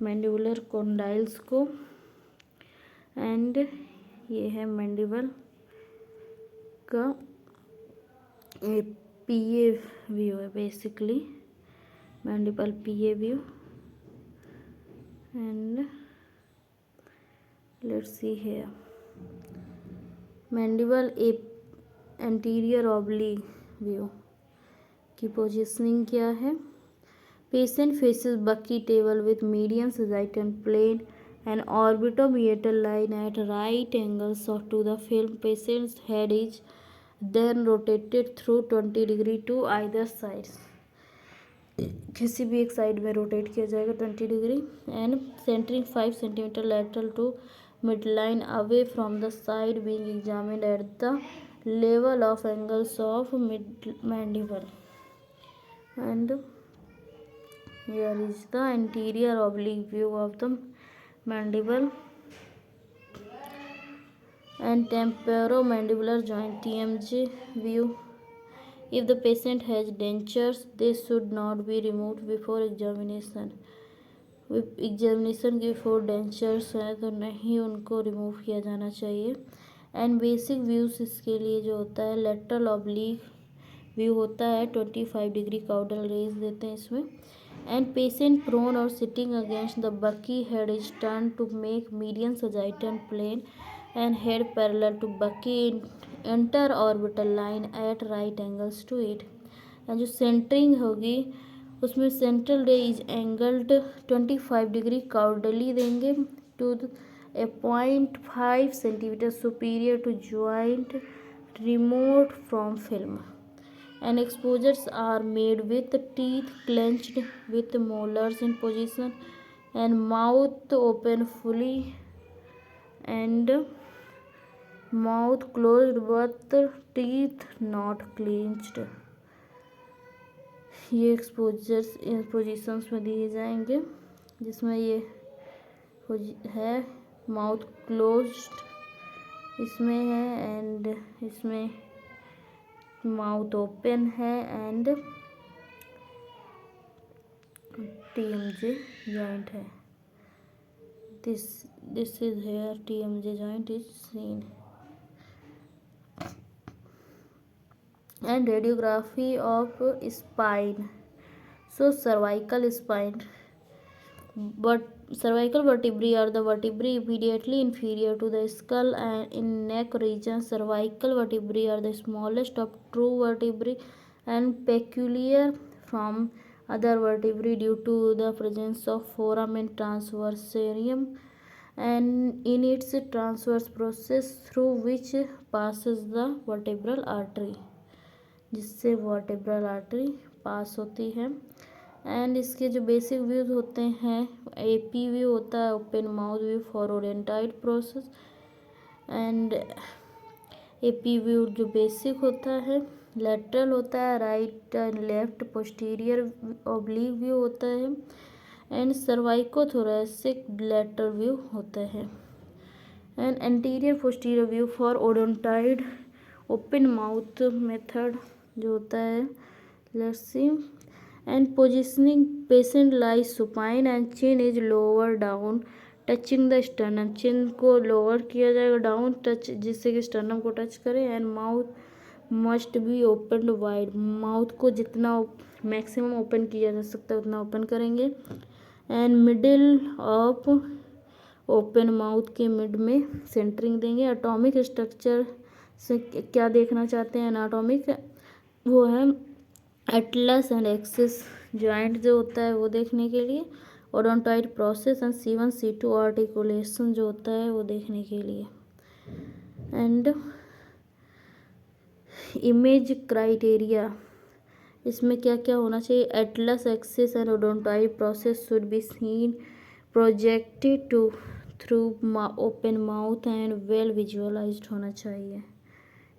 mandibular condyles को। And ये है मैंडिबल का पीए व्यू है basically mandible PA view. And let's see here mandible anterior oblique view की पोजीशनिंग क्या है Patient faces bucky table with median sagittal plane and orbitometer line at right angles to the film. Patient's head is then rotated through 20 degree to either sides. किसी भी एक side में rotate किया जाएगा 20 degree. And centring 5 centimetre lateral to mid line away from the side being examined at the level of angles of mid mandible. And here is the anterior oblique view of the mandible and temporomandibular joint TMJ view. If the patient has dentures, they should not be removed before examination. Examination के before dentures हैं तो नहीं उनको remove किया जाना चाहिए। And basic views इसके लिए जो होता है लेटरल ऑब्लिक व्यू होता है 25 डिग्री काउडल रेज देते हैं इसमें। एंड पेशेंट प्रोन और sitting against the Bucky head is turn to make median sagittal plane and head parallel to Bucky inter orbital line at right angles to it. And जो centering होगी उसमें central ray is angled 25 degree caudally देंगे to a 0.5 centimetre superior to joint remote from film. And exposures are made with teeth clenched with molars in position and mouth open fully and mouth closed but teeth not clenched। ये exposures इन positions में दिए जाएंगे जिसमें ये है mouth closed इसमें है and इसमें माउथ ओपन है एंड TMJ joint है। this is here TMJ joint is seen। and radiography of spine। so cervical spine, but cervical vertebrae are the vertebrae immediately inferior to the skull and in neck region. Cervical vertebrae are the smallest of true vertebrae and peculiar from other vertebrae due to the presence of foramen transversarium and in its transverse process through which passes the vertebral artery, जिससे vertebral artery पास होती है। And इसके जो basic views होते हैं AP view होता है open mouth view for odontoid process. And AP view जो बेसिक होता है लेटरल होता है, right and left posterior oblique view होता है एंड सर्वाइकोथोरैसिक लेटरल व्यू होता है। And anterior posterior view for odontoid open mouth method जो होता है। Let's see. And positioning patient lies supine and chin is lower down touching the sternum. Chin को lower किया जाएगा डाउन टच जिससे कि स्टर्नम को टच करे। And mouth must be open wide. Mouth को जितना मैक्सिमम ओपन किया जा सकता है उतना ओपन करेंगे। And middle of open mouth के मिड में सेंटरिंग देंगे। एटॉमिक स्ट्रक्चर से क्या देखना चाहते हैं एनाटॉमिक, वो है एटलस एंड एक्सिस जॉइंट जो होता है वो देखने के लिए। Odontoid process and C1 C2 articulation जो होता है वो देखने के लिए। एंड इमेज क्राइटेरिया इसमें क्या क्या होना चाहिए। Atlas axis and odontoid process should be seen projected to through open mouth and well visualised होना चाहिए।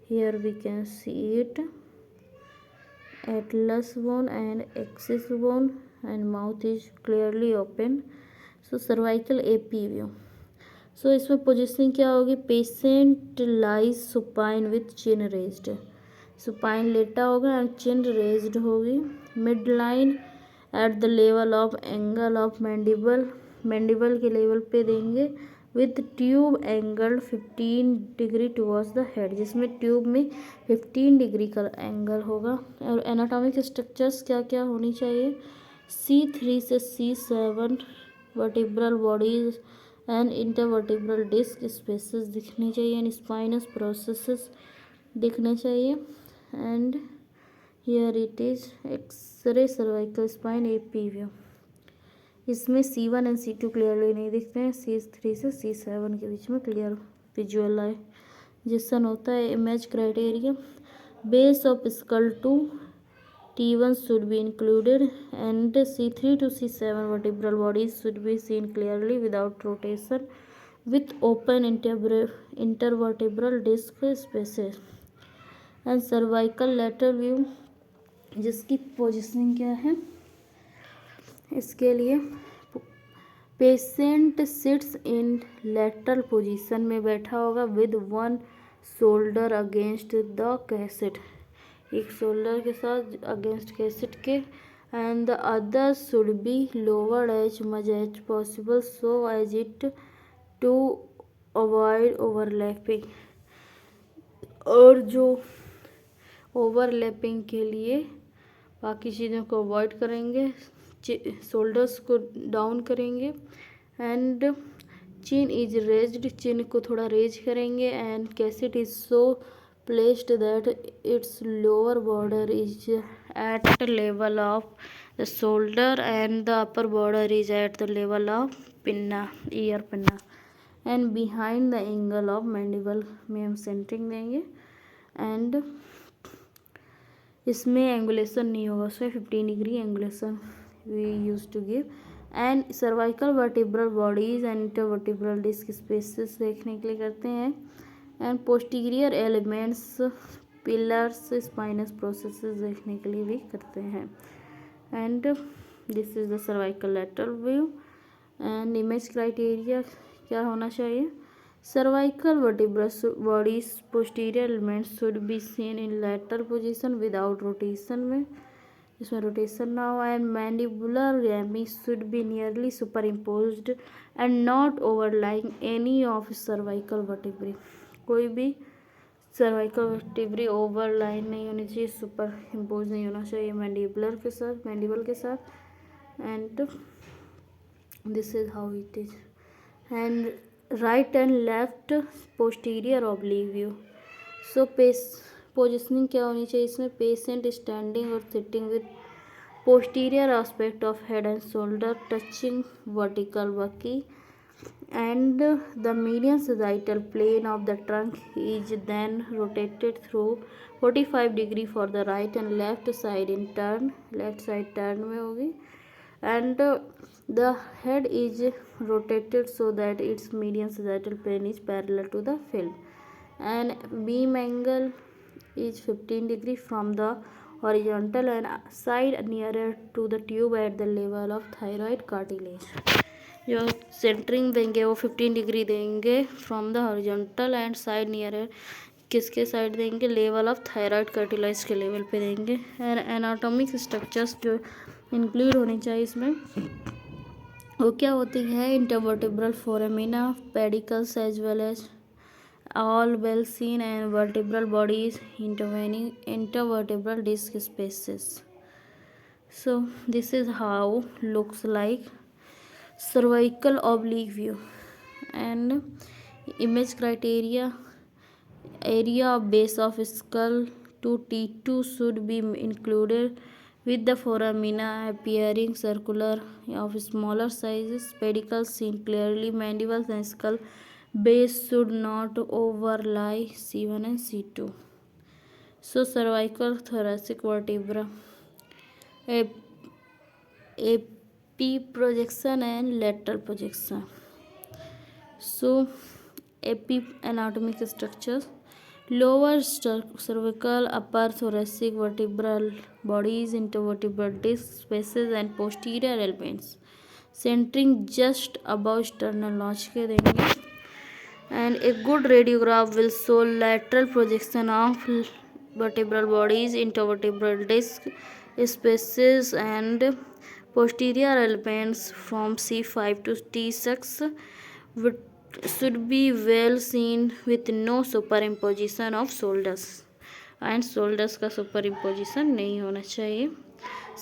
Here we can see it atlas bone and axis bone and mouth is clearly open। so cervical AP view। so इसमें positioning क्या होगी। Patient lies supine with chin raised. Supine लेटा होगा and chin raised होगी। Mid line at the level of angle of mandible. Mandible के level पे देंगे with tube angle 15 degree towards the head, जिसमें ट्यूब में 15 डिग्री का एंगल होगा। और एनाटॉमिक स्ट्रक्चर्स क्या क्या होनी चाहिए। C3 से C7 vertebral bodies and intervertebral disc spaces दिखनी चाहिए एंड स्पाइनस प्रोसेसेस दिखने चाहिए। And here it is x ray cervical spine AP view. इसमें C1 एंड C2 क्लियरली नहीं दिखते हैं। C3 से C7 के बीच में क्लियर विजुअलाइजेशन होता है। Image criteria base of skull to T1 should be included, and C3 to C7 vertebral bodies should be seen clearly without rotation with open intervertebral disc spaces. And cervical lateral view, जिसकी positioning क्या है इसके लिए, patient sits in lateral position में बैठा होगा with one shoulder against the cassette, एक shoulder के साथ अगेंस्ट कैसेट के, and the other should be lowered as much as possible so as it to avoid overlapping, और जो ओवरलैपिंग के लिए बाकी चीज़ों को अवॉइड करेंगे, शोल्डर्स को डाउन करेंगे, and chin is raised, chin को थोड़ा रेज करेंगे, and cassette is so placed that its lower border is at level of the shoulder and the upper border is at the level of pinna, ear pinna, and behind the angle of mandible में हम centering देंगे, and इसमें angulation नहीं होगा, उसमें 15 degree angulation we use to give, and cervical vertebral bodies and intervertebral disc spaces देखने के लिए करते हैं, and posterior elements pillars spinous processes देखने के लिए भी करते हैं, and this is the cervical lateral view, and image criteria क्या होना चाहिए, cervical vertebral bodies posterior elements should be seen in lateral position without rotation में, इसमें रोटेशन ना हो, and mandibular rami should be nearly super imposed and not overlying any of cervical vertebrae, कोई भी cervical vertebrae overline नहीं होनी चाहिए, super impose नहीं होना चाहिए मैंडिबुलर के साथ, मैंडिबल के साथ, and this is how it is, and right and left posterior oblique view, so positioning क्या होनी चाहिए इसमें, पेशेंट स्टैंडिंग और sitting with posterior aspect of head and shoulder touching vertical Bucky, and the median sagittal plane of the trunk is then rotated through 45 degree for the right and left side in turn, left side turn में होगी, and the head is rotated so that its median sagittal plane is parallel to the film, and beam angle is 15 degree from the horizontal and side nearer to the tube at the level of thyroid cartilage, जो centring देंगे वो 15 degree देंगे from the horizontal and side nearer, किसके side देंगे, level of thyroid cartilage के level पे देंगे, and anatomic structures जो इंक्लूड होनी चाहिए इसमें वो क्या होती है, intervertebral foramina, pedicles as well as all well seen, and vertebral bodies intervening intervertebral disc spaces, so this is how looks like cervical oblique view, and image criteria, area of base of skull to T2 should be included with the foramina appearing circular of smaller sizes, pedicles seen clearly, mandibles and skull base should not overlie C1 and C2, so cervical thoracic vertebra, a projection and lateral projection, so AP anatomic structures, lower cervical, upper thoracic vertebral bodies, intervertebral disc spaces and posterior elements centering just above sternal notch के देंगे, and a good radiograph will show lateral projection of vertebral bodies, intervertebral disc spaces and posterior elements from C5 to T6 should be well seen with no superimposition of shoulders, and shoulders का superimposition नहीं होना चाहिए.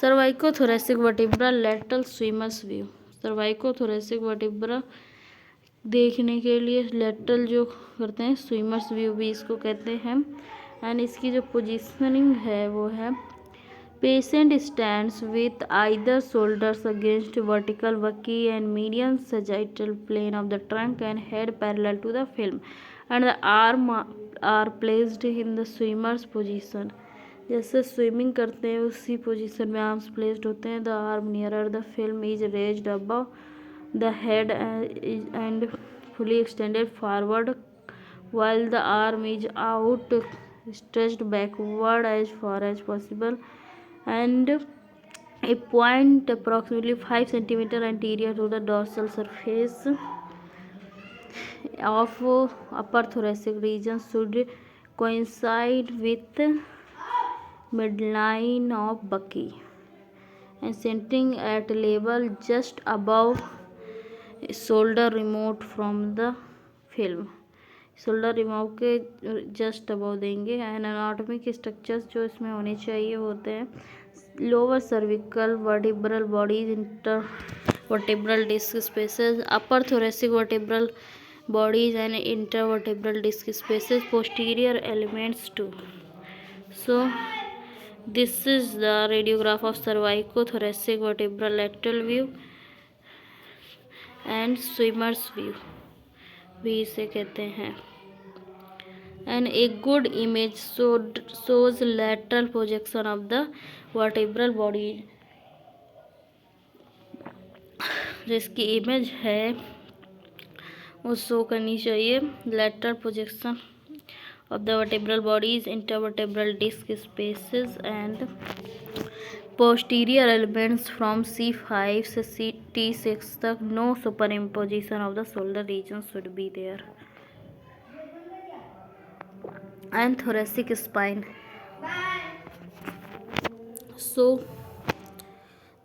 Cervicothoracic vertebra lateral swimmer's view, cervicothoracic vertebra देखने के लिए lateral जो करते हैं स्विमर्स व्यू भी इसको कहते हैं, एंड इसकी जो पोजीशनिंग है वो है, patient stands with either shoulders against vertical bucky and median sagittal plane of the trunk and head parallel to the film, and the arm are placed in the swimmer's position. जैसे swimming करते हैं उसी position में arms placed होते हैं। The arm nearer the film is raised above the head and fully extended forward while the arm is out stretched backward as far as possible and a point approximately 5 centimeter anterior to the dorsal surface of upper thoracic region should coincide with midline of buccal and centering at level just above shoulder removed from the film। Shoulder remove के just above देंगे। And anatomic structures जो इसमें होने चाहिए होते हैं lower cervical vertebral bodies intervertebral disc spaces upper thoracic vertebral bodies and intervertebral disc spaces posterior elements too। So this is the radiograph of cervicothoracic vertebral lateral view and swimmer's view भी इसे कहते हैं। and a good image shows lateral projection of the vertebral body। जिसकी image है वो show करनी चाहिए lateral projection of the vertebral bodies intervertebral disc spaces and posterior elements from C5 से T6 तक। no superimposition of the shoulder region should be there। and thoracic spine। so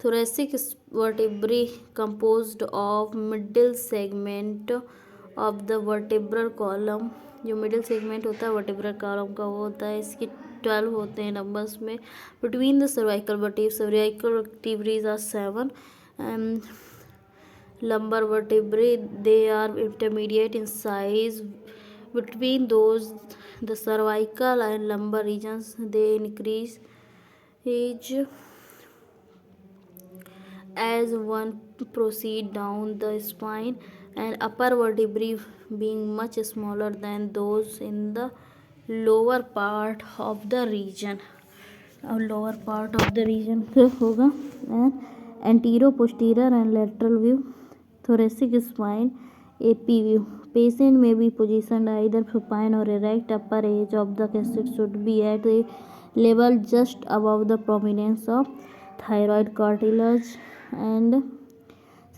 thoracic vertebrae composed of middle segment of the vertebral column। जो middle segment होता है vertebral column का वो होता है। इसके 12 होते हैं नंबर्स में। Between the cervical vertebrae are 7 lumbar vertebrae they are intermediate in size। between those the cervical and lumbar regions they increase age as one proceed down the spine and upper vertebrae being much smaller than those in the lower part of the region। और lower part of the region क्या होगा and anterior posterior and lateral view thoracic spine AP view। patient may be positioned either supine or erect। upper edge of the casket should be at a level just above the prominence of thyroid cartilage and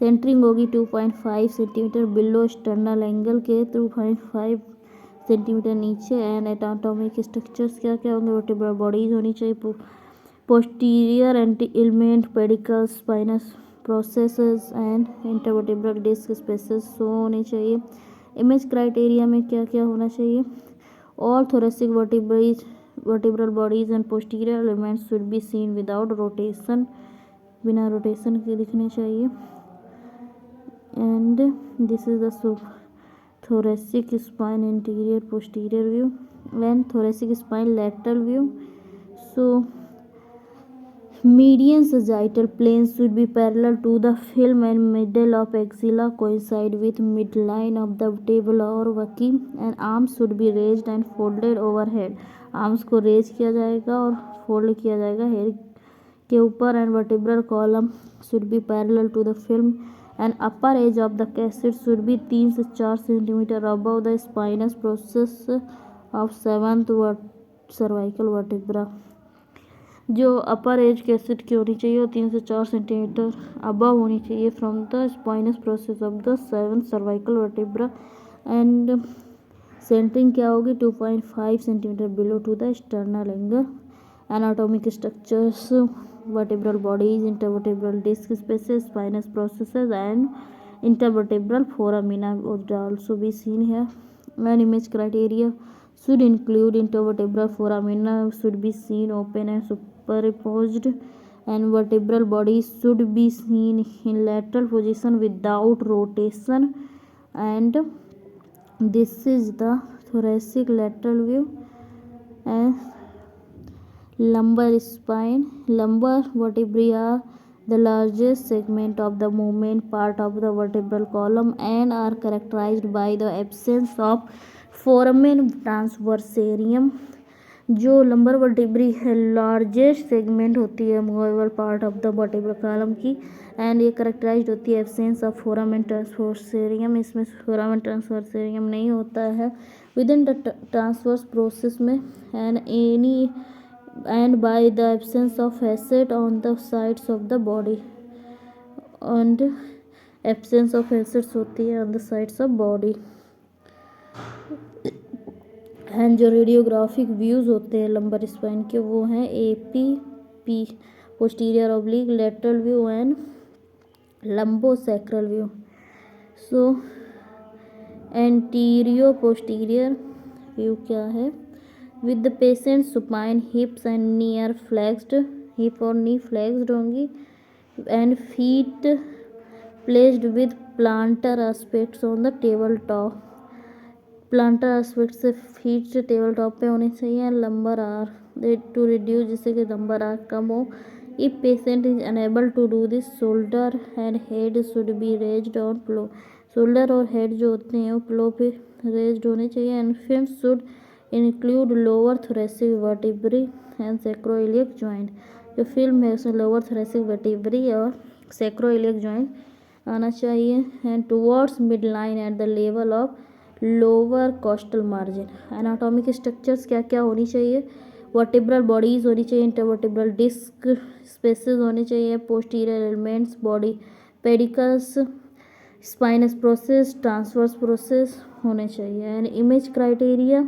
centring होगी 2.5 centimetre below sternal angle के 2.5 centimetre नीचे। And anatomic structures क्या क्या होंगे vertebral bodies होनी चाहिए। Posterior anti element pedicle spinous processes and intervertebral disc spaces show होने चाहिए। इमेज क्राइटेरिया में क्या क्या होना चाहिए all thoracic vertebral bodies and posterior elements should be seen without rotation बिना रोटेशन के दिखने चाहिए। and this is the thoracic spine interior posterior view and thoracic spine lateral view। so median sagittal planes should be parallel to the film and middle of axilla coincide with midline of the table or buccal and arms should be raised and folded overhead। arms को raise किया जाएगा और fold किया जाएगा head के ऊपर। And vertebral column should be parallel to the film and upper edge of the casket should be 3 से 4 centimetre above the spinous process of 7th cervical vertebra। जो अपर एज कैसेट की होनी चाहिए वो 3 से 4 सेंटीमीटर अबव होनी चाहिए from the spinous process of the 7th cervical vertebra। And centring क्या होगी 2.5 centimetre below to the sternal angle. Anatomic structures vertebral bodies intervertebral disc spaces spinous processes and intervertebral foramina would also be seen here। and image criteria should include intervertebral foramina should be seen open and superimposed and vertebral bodies should be seen in lateral position without rotation। and this is the thoracic lateral view and lumbar spine। lumbar vertebrae are the largest segment of the movement part of the vertebral column and are characterized by the absence of foramen transversarium जो lumbar vertebrae है largest segment होती है movable part of the vertebral column की, and ये characterised होती है absence of foramen ट्रांसवर्सेरियम, इसमें foramen ट्रांसवर्सेरियम नहीं होता है within the transverse process में, and by the absence of facet on the sides of the body, and absence of facets होती है on the sides of body. And जो radiographic views होते हैं लंबर स्पाइन के वो हैं APP posterior oblique lateral view and lumbosacral view. So antero posterior view क्या है, with the patient supine hips and knee are flexed, hip और नी flexed होंगी, and feet placed with planter aspects on the table top, planter aspect से feet table top पे होनी चाहिए। Lumbar are to reduce, जिससे कि लंबर आर कम हो। If patient is unable to do this, shoulder and head should be raised on pillow, shoulder और head जो होते हैं वो प्लो पे रेज्ड होने चाहिए। And film should include lower thoracic vertebrae and sacroiliac joint, जो फिल्म है उसमें लोअर थोरेसिक वर्टिब्री और सैक्रोइलियक जॉइंट आना चाहिए। And towards mid line at the level of lower costal margin. Anatomic structures क्या क्या होनी चाहिए, वर्टिब्रल बॉडीज होनी चाहिए, इंटरवर्टिब्रल डिस्क स्पेसेस होने चाहिए, posterior elements body pedicles, spinous process, transverse process होने चाहिए। And image criteria,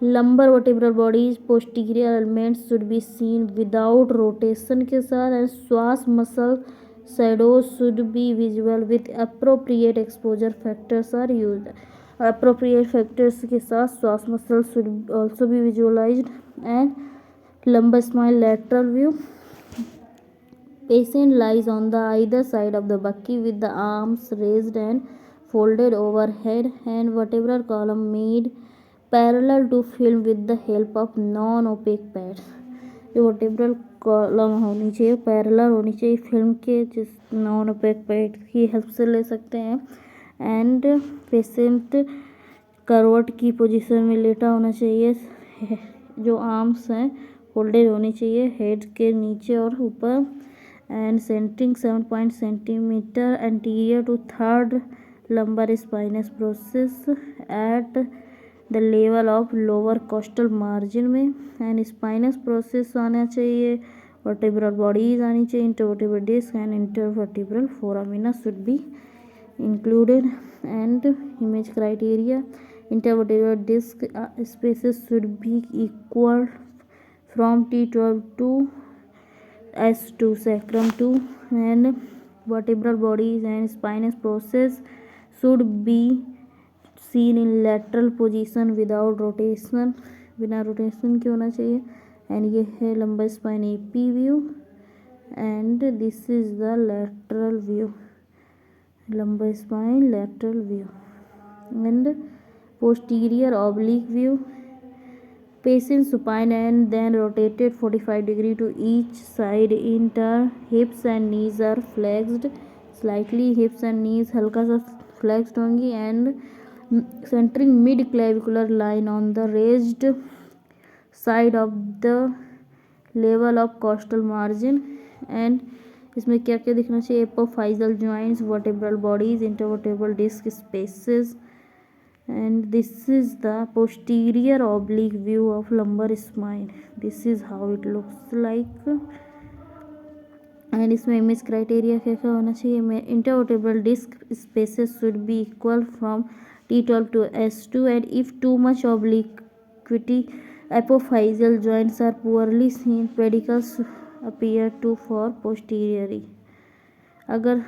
lumbar vertebral bodies posterior elements should be seen without rotation के साथ, and psoas muscle shadows should be visual with appropriate exposure factors are used, appropriate factors के साथ psoas muscle should also be visualised. And lumbar spine lateral view, patient lies on the either side of the bucky with the arms raised and folded overhead, and vertebral column made parallel to film with the help of non-opaque pads। जो vertebral column होनी चाहिए parallel होनी चाहिए film के, जिस non OPEC pad की help से ले सकते हैं। एंड पेशेंट करवट की पोजीशन में लेटा होना चाहिए, जो आर्म्स हैं फोल्डेड होनी चाहिए हेड के नीचे और ऊपर, and centring 7 centimetre anterior to third lumbar spinous process at the level of lower costal margin में। एंड स्पाइनस प्रोसेस आना चाहिए, वर्टिब्रल बॉडीज आनी चाहिए, intervertebral disc and intervertebral foramina should be included. And image criteria, intervertebral disc spaces should be equal from T12 to S2 sacrum 2, and vertebral bodies and spinous process should be seen in lateral position without rotation, बिना rotation के होना चाहिए। And ये है lumbar spine AP view, and this is the lateral view, lumbar spine lateral view. And posterior oblique view, patient supine and then rotated 45 degree to each side in turn, hips and knees are flexed slightly, hips and knees हल्का सा flexed होंगी, and centering mid clavicular line on the raised side of the level of costal margin। and इसमें क्या क्या दिखना चाहिए, apophyseal joints, vertebral bodies, intervertebral disc spaces. And this is the posterior oblique view of lumbar spine, this is how it looks like। And इसमें image criteria क्या क्या होना चाहिए, intervertebral disc spaces should be equal from T12 to S2, and if too much obliquity apophyseal joints are poorly seen, pedicles appear to for posteriorly। अगर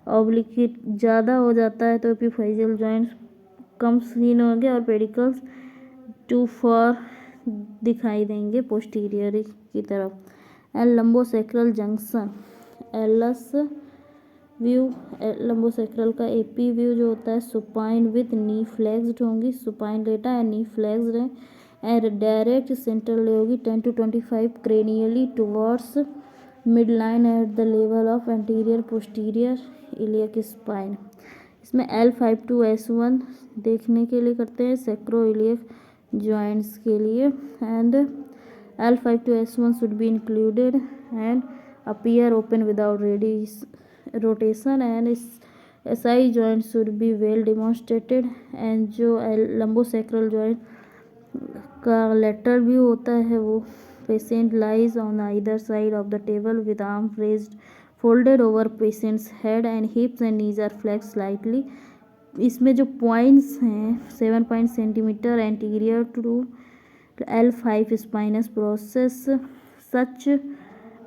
obliquity ज़्यादा हो जाता है तो एपिफाइजियल जॉइंट्स कम सीन होंगे और पेडिकल्स 2 4 दिखाई देंगे पोस्टीरियर की तरफ। And lumbosacral junction एलस view, lumbosacral का AP व्यू जो होता है, सुपाइन विथ नी फ्लेक्स्ड होंगी, सुपाइन लेटा है नी फ्लेक्स्ड है, एंड डायरेक्ट सेंट्रल होगी 10 to 25 cranially towards mid line at the level of anterior posterior iliac spine. इसमें L5 to S1 देखने के लिए करते हैं, सैक्रोइलियक joints के लिए, and L5 to S1 should be included and appear open without rotation, and SI joint should be well demonstrated, and जो lumbosacral joint का lateral view होता है वो patient lies on either side of the table with arm raised folded over patient's head and hips and knees are flexed slightly. इसमें जो points हैं 7 centimetre anterior to L5 spinous process such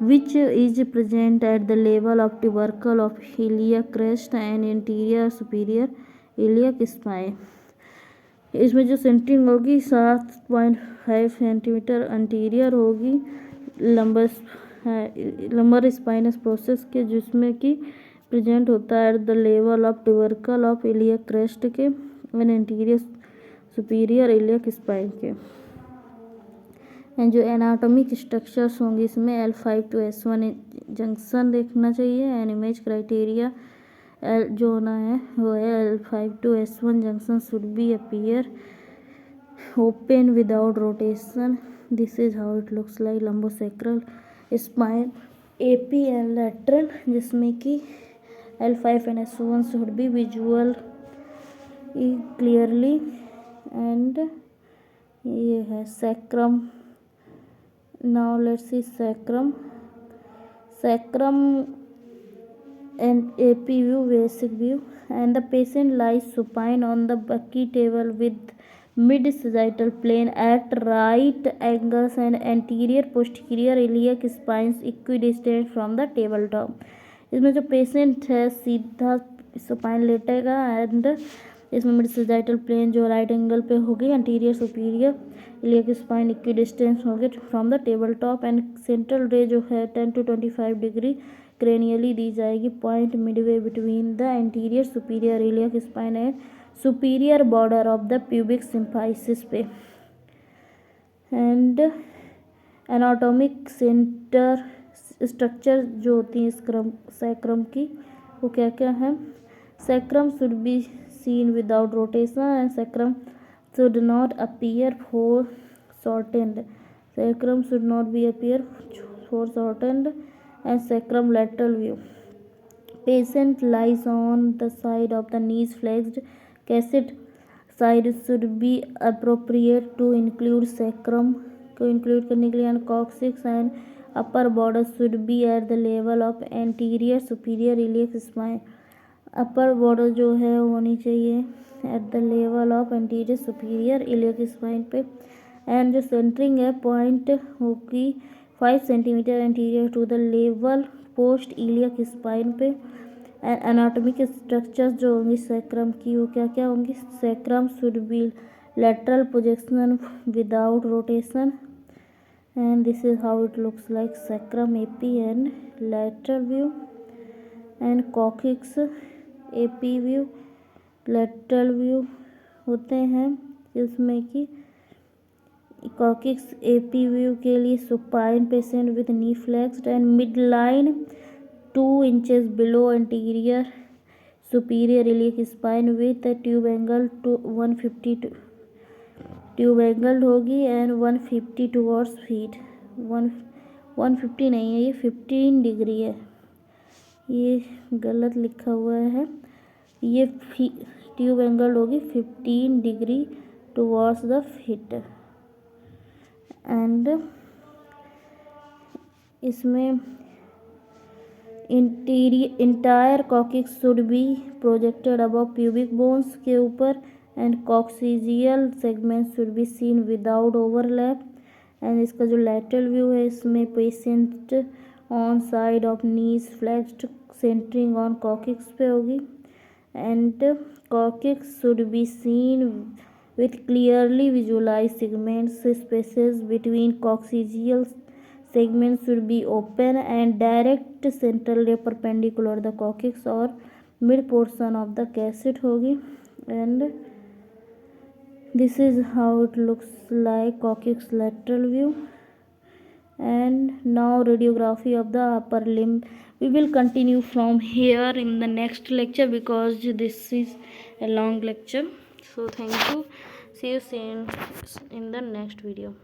which is present at the level of tubercle of iliac crest and anterior superior iliac spine. इसमें जो centering होगी 7.5 centimetre anterior होगी lumbar spinous process के, जिसमें कि प्रेजेंट होता है at the level of tubercle of iliac crest के and anterior superior iliac spine के। एंड जो एनाटॉमिक स्ट्रक्चर्स होंगे इसमें L5 to S1 जंक्शन देखना चाहिए, एंड इमेज क्राइटेरिया जो होना है वो है L5 to S1 junction should be appear open without rotation. This is how it looks like lumbosacral spine AP and lateral, जिसमें कि L5 and S1 should be visual clearly. And ये है sacrum. Now let's see sacrum and AP view, basic view, and the patient lies supine on the bucky table with mid sagittal plane at right angles and anterior posterior iliac spines equidistant from the table top. इसमें जो patient है सीधा supine लेटेगा, and इसमें mid sagittal plane जो right angle पे होगी, anterior superior iliac spine equidistance होगी from the table top, and central ray जो है 10 to 25 डिग्री क्रेनियली दी जाएगी, point Midway between the anterior superior iliac spine and superior border of the pubic symphysis पे. And anatomic centre structure जो होती है sacrum की वो क्या क्या है. Sacrum should be seen without rotation, and sacrum should not appear for shortened. Sacrum should not be appear for shortened, and sacrum lateral view. Patient lies on the side of the knees flexed. Cassette side should be appropriate to include sacrum को include करने के लिए, and coccyx and upper border should be at the level of anterior superior iliac spine. Upper border जो है होनी चाहिए at the level of anterior superior iliac spine पे, and जो सेंटरिंग है पॉइंट होगी 5 centimetre anterior to the level post iliac spine पे. And anatomic structures जो होंगी सैक्रम की वो क्या क्या होंगी. Sacrum should be lateral projection without rotation, and this is how it looks like sacrum AP and lateral view, and coccyx AP view lateral view होते हैं, जिसमें कि coccyx AP view के लिए supine patient with knee flexed and midline 2 inches below anterior superior iliac spine with a tube angle to 150 tube angled होगी and 150 towards feet. 150 नहीं है, ये 15 डिग्री है, ये गलत लिखा हुआ है. ये ट्यूब एंगल्ड होगी 15 degree towards the feet. And इसमें entire coccyx should be projected above pubic bones के ऊपर, and coccygeal segment should be seen without overlap. And इसका जो लैटरल व्यू है इसमें patient on side of knees flexed centring on coccyx पे होगी, and coccyx should be seen with clearly visualise segments. Spaces between coccygeal segments should be open and direct centrally perpendicular the coccyx or mid portion of the cassette होगी. And this is how it looks like coccyx lateral view. And now radiography of the upper limb. We will continue from here in the next lecture because this is a long lecture. So thank you. See you soon in the next video.